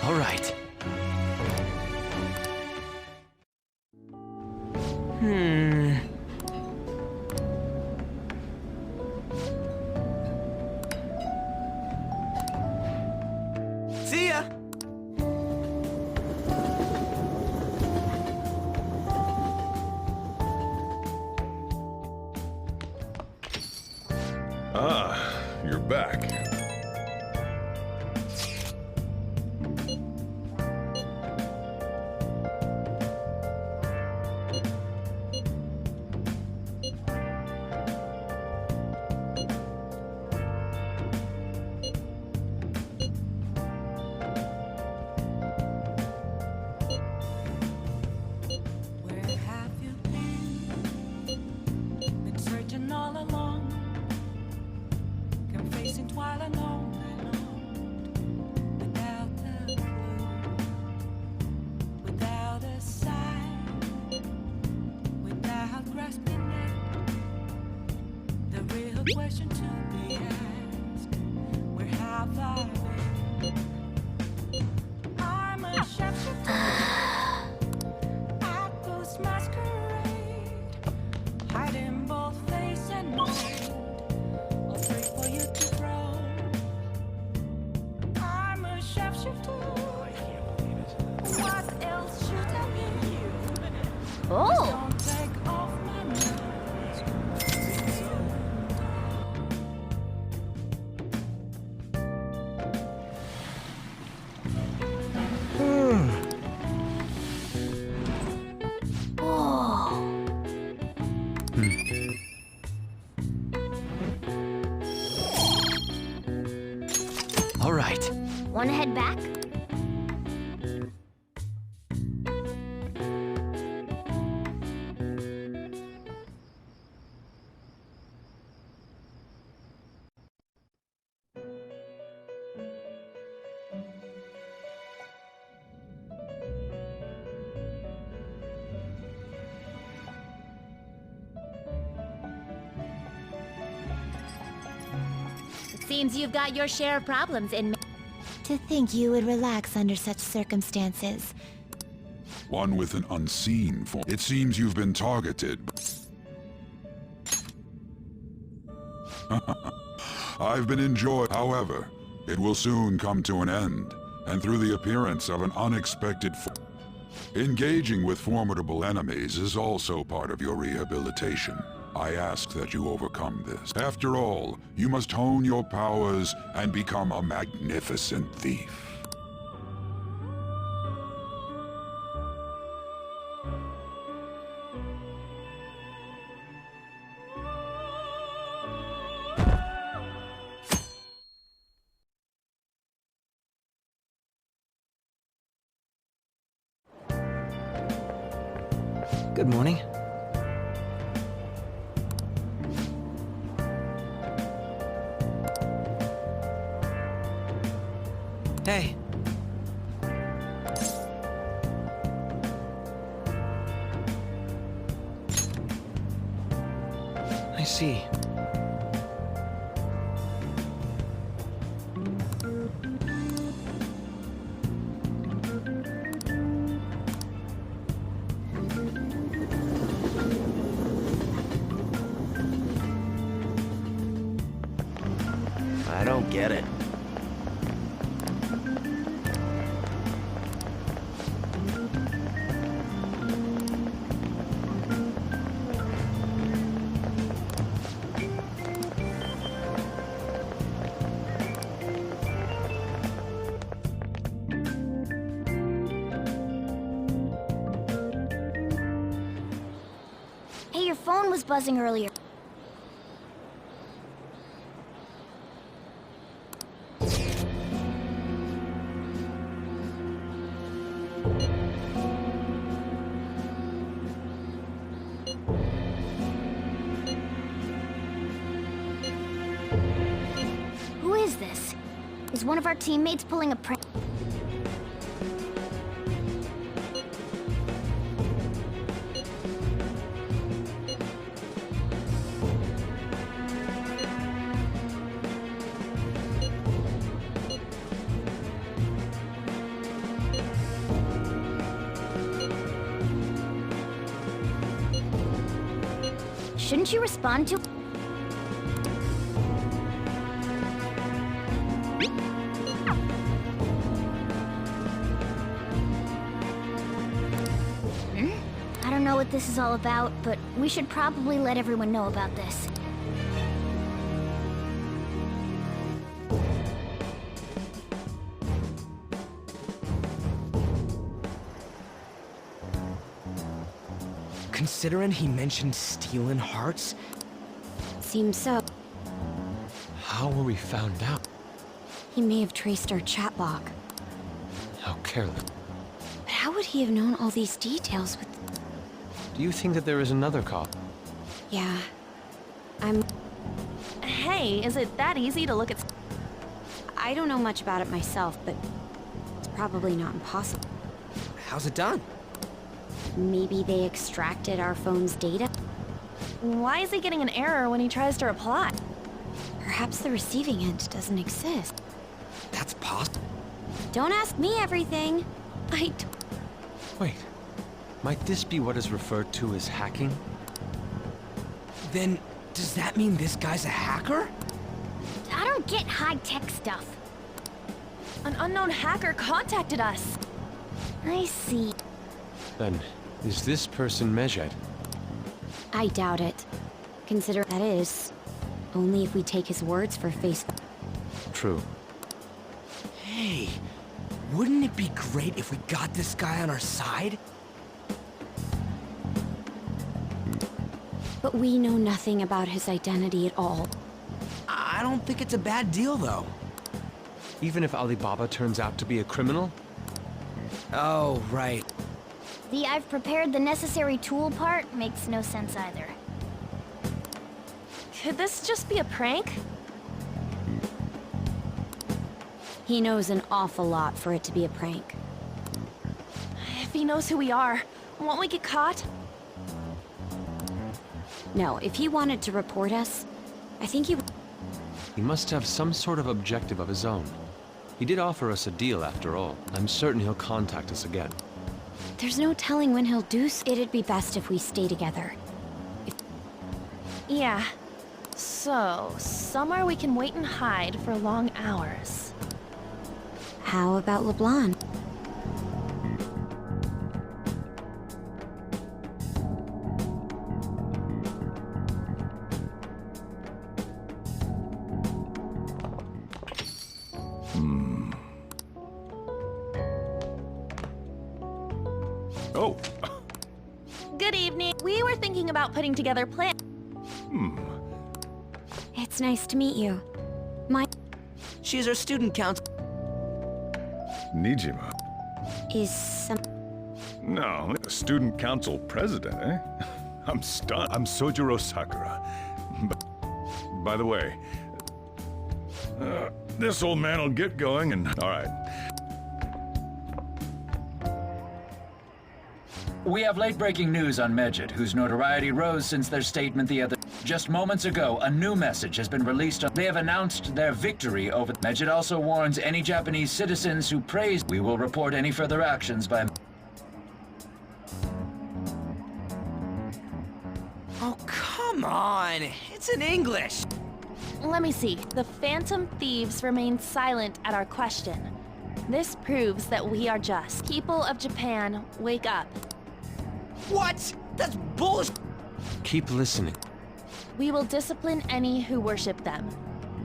All right. See ya! Ah, you're back. Where have you been? Been searching all along, come facing twilight alone and on, without a clue, without a sign, without grasping it. The real question to be asked: where have I been? I'm a shapeshifter. Masquerade, hiding both face and mind, afraid for you to grow. I'm a shapeshifter. What else should I be? Oh! Don't take off my mask. All right. Wanna head back? Seems you've got your share of problems in. To think you would relax under such circumstances. One with an unseen form. It seems you've been targeted. I've been enjoying. However, it will soon come to an end, and through the appearance of an unexpected engaging with formidable enemies is also part of your rehabilitation. I ask that you overcome this. After all, you must hone your powers and become a magnificent thief. Good morning. Hey. I see. I don't get it. Hey, your phone was buzzing earlier. Who is this? Is one of our teammates pulling a prank? Shouldn't you respond to? I don't know what this is all about, but we should probably let everyone know about this. Considering he mentioned stealing hearts, Seems so. How were we found out? He may have traced our chat log. How careless. But how would he have known all these details with... Do you think that there is another cop? Yeah. I'm... Hey, is it that easy to look at... I don't know much about it myself, but it's probably not impossible. how's it done? Maybe they extracted our phone's data? Why is he getting an error when he tries to reply? Perhaps the receiving end doesn't exist. That's possible. Don't ask me everything. Wait. Might this be what is referred to as hacking? Then, does that mean this guy's a hacker? I don't get high-tech stuff. An unknown hacker contacted us. I see. Then, is this person Mejed? I doubt it. Consider that is. Only if we take his words for face. True. Hey, wouldn't it be great if we got this guy on our side? But we know nothing about his identity at all. I don't think it's a bad deal, though. Even if Alibaba turns out to be a criminal? Oh, right. The I've prepared the necessary tool part makes no sense either. Could this just be a prank? He knows an awful lot for it to be a prank. If he knows who we are, won't we get caught? No, if he wanted to report us, I think he would. He must have some sort of objective of his own. He did offer us a deal after all. I'm certain he'll contact us again. There's no telling when he'll do so. It'd be best if we stay together. Yeah. So, somewhere we can wait and hide for long hours. How about LeBlanc? Oh. Good evening. We were thinking about putting together plans. It's nice to meet you. She's our student council. Nijima. Is some... No, student council president, eh? I'm stunned. I'm Sojiro Sakura. By the way, this old man will get going and... All right. We have late-breaking news on Medjed, whose notoriety rose since their statement the other... Just moments ago, a new message has been released. They have announced their victory over... Medjed also warns any Japanese citizens who praise... We will report any further actions by... Oh, come on! It's in English! Let me see. The Phantom Thieves remain silent at our question. This proves that we are just. People of Japan, wake up. What? That's bullshit! Keep listening. We will discipline any who worship them.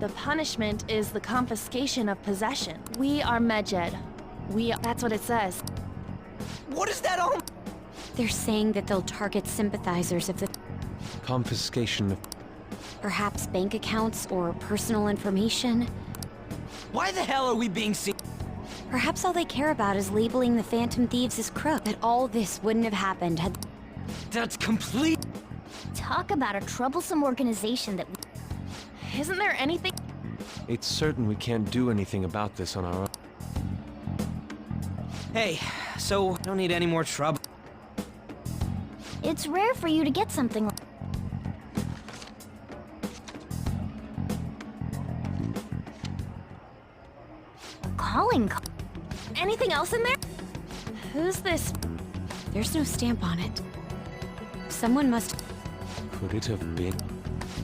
The punishment is the confiscation of possession. We are Medjed. That's what it says. What is that all? They're saying that they'll target sympathizers of the... Confiscation of... Perhaps bank accounts or personal information. Why the hell are we being seen? Perhaps all they care about is labeling the Phantom Thieves as crooks. That all this wouldn't have happened had... That's complete... Talk about a troublesome organization that... Isn't there anything... It's certain we can't do anything about this on our own. Hey, so don't need any more trouble. It's rare for you to get something like... Calling card. Anything else in there? Who's this? There's no stamp on it. Someone must... Could it have been?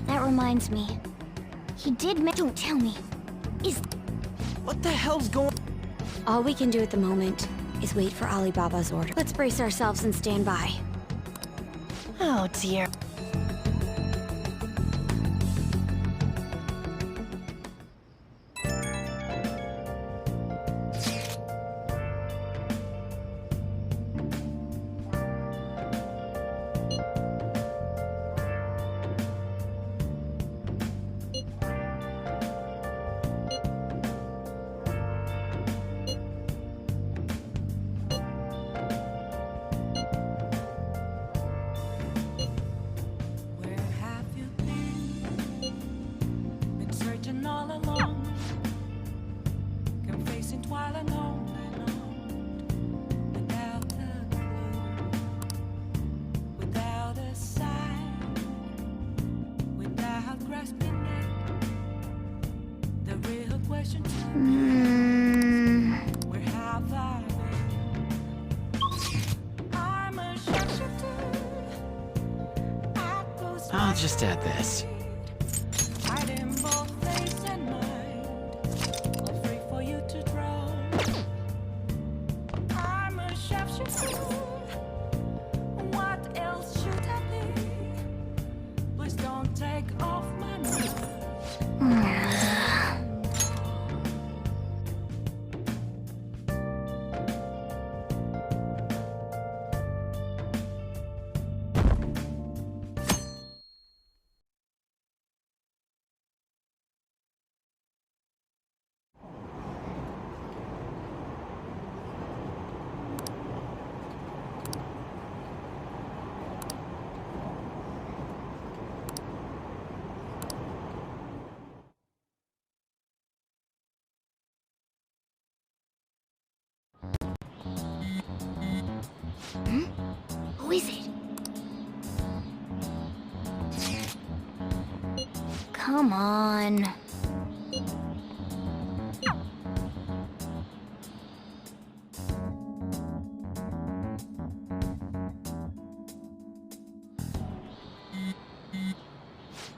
That reminds me. He did Don't tell me. Is... What the hell's going... All we can do at the moment is wait for Alibaba's order. Let's brace ourselves and stand by. Oh dear. I'll just add this. Who is it? Come on.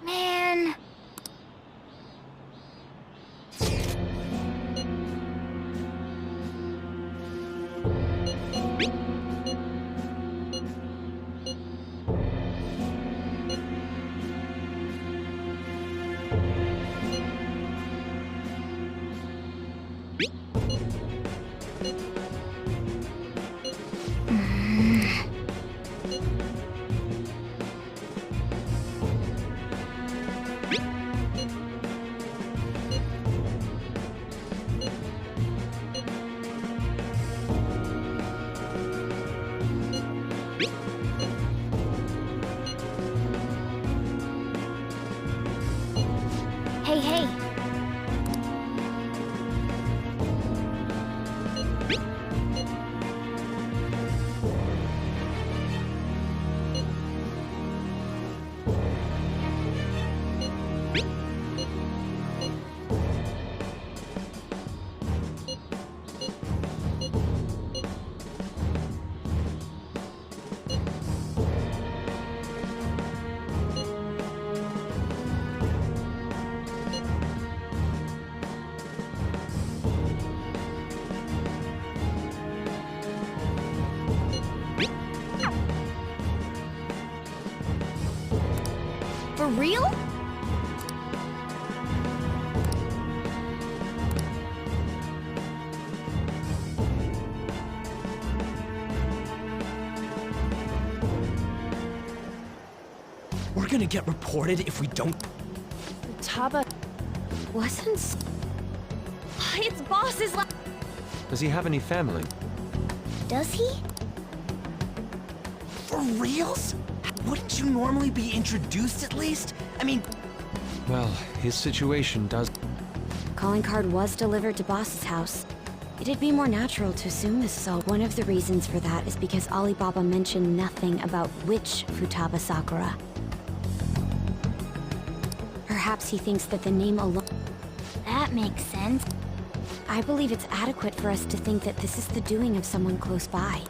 Man. Hey, hey! For real? We're gonna get reported if we don't. Futaba wasn't. It's Boss's. Does he have any family? Does he? For reals? Wouldn't you normally be introduced at least? I mean... Well, his situation does... Calling card was delivered to Boss's house. It'd be more natural to assume this is all. One of the reasons for that is because Alibaba mentioned nothing about which Futaba Sakura. Perhaps he thinks that the name alone... That makes sense. I believe it's adequate for us to think that this is the doing of someone close by.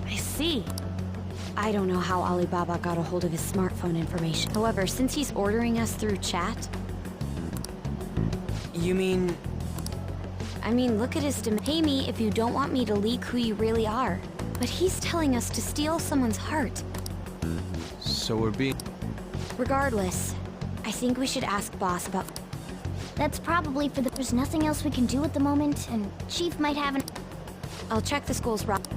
I see. I don't know how Alibaba got a hold of his smartphone information. However, since he's ordering us through chat... You mean... I mean, look at his pay me if you don't want me to leak who you really are. But he's telling us to steal someone's heart. So we're being... Regardless, I think we should ask Boss about... That's probably for the... There's nothing else we can do at the moment, and Chief might have an... I'll check the school's route.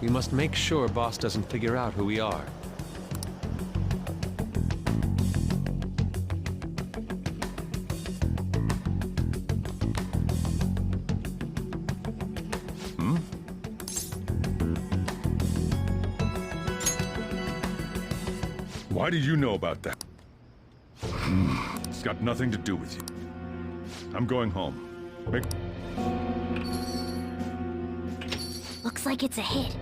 We must make sure Boss doesn't figure out who we are. Why did you know about that? It's got nothing to do with you. I'm going home. Looks like it's a hit.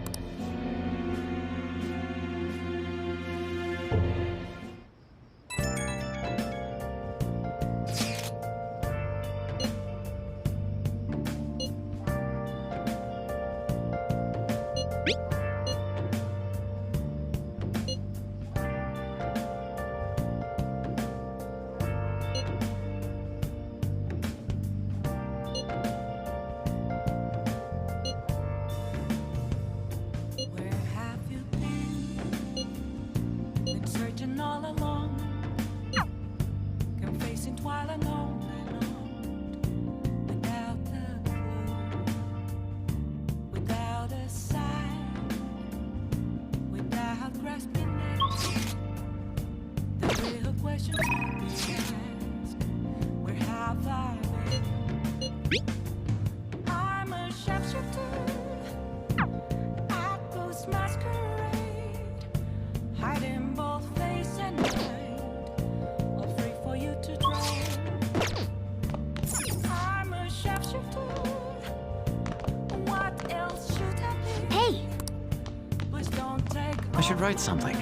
I should write something.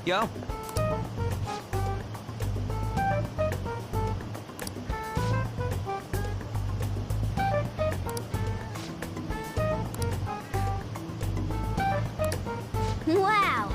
Yo. Wow!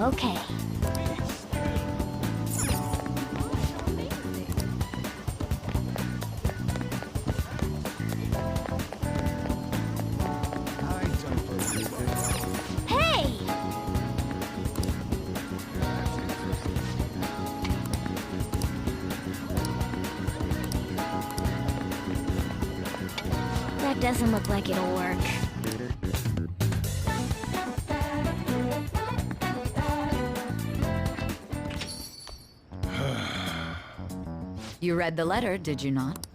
Okay. Hey! That doesn't look like it'll work. You read the letter, did you not?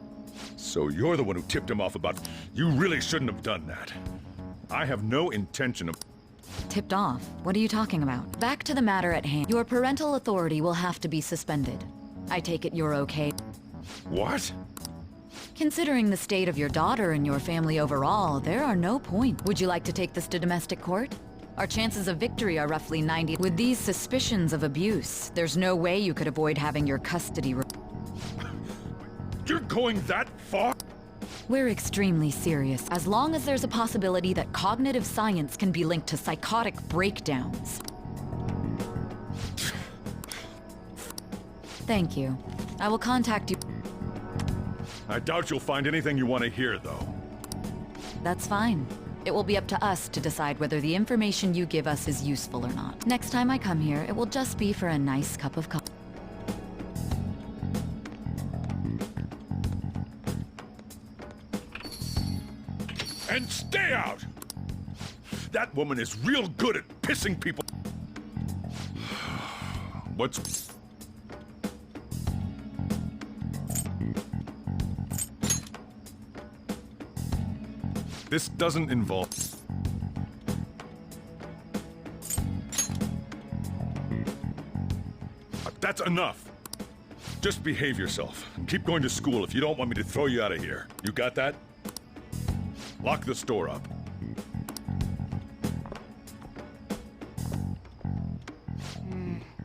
So you're the one who tipped him off about... You really shouldn't have done that. I have no intention of... Tipped off? What are you talking about? Back to the matter at hand. Your parental authority will have to be suspended. I take it you're okay? What? Considering the state of your daughter and your family overall, there are no points. Would you like to take this to domestic court? Our chances of victory are roughly 90. With these suspicions of abuse, there's no way you could avoid having your custody... You're going that far? We're extremely serious, as long as there's a possibility that cognitive science can be linked to psychotic breakdowns. Thank you. I will contact you. I doubt you'll find anything you want to hear, though. That's fine. It will be up to us to decide whether the information you give us is useful or not. Next time I come here, it will just be for a nice cup of coffee. And stay out! That woman is real good at pissing people. What's... This doesn't involve... That's enough! Just behave yourself, and keep going to school if you don't want me to throw you out of here. You got that? Lock the store up.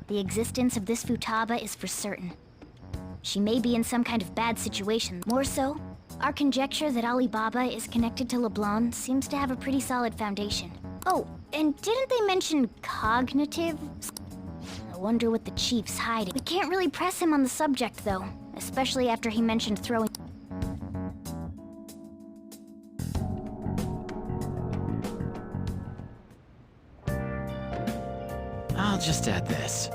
The existence of this Futaba is for certain. She may be in some kind of bad situation. More so, our conjecture that Alibaba is connected to LeBlanc seems to have a pretty solid foundation. Oh, and didn't they mention cognitive? I wonder what the chief's hiding. We can't really press him on the subject, though, especially after he mentioned throwing... I'll just add this.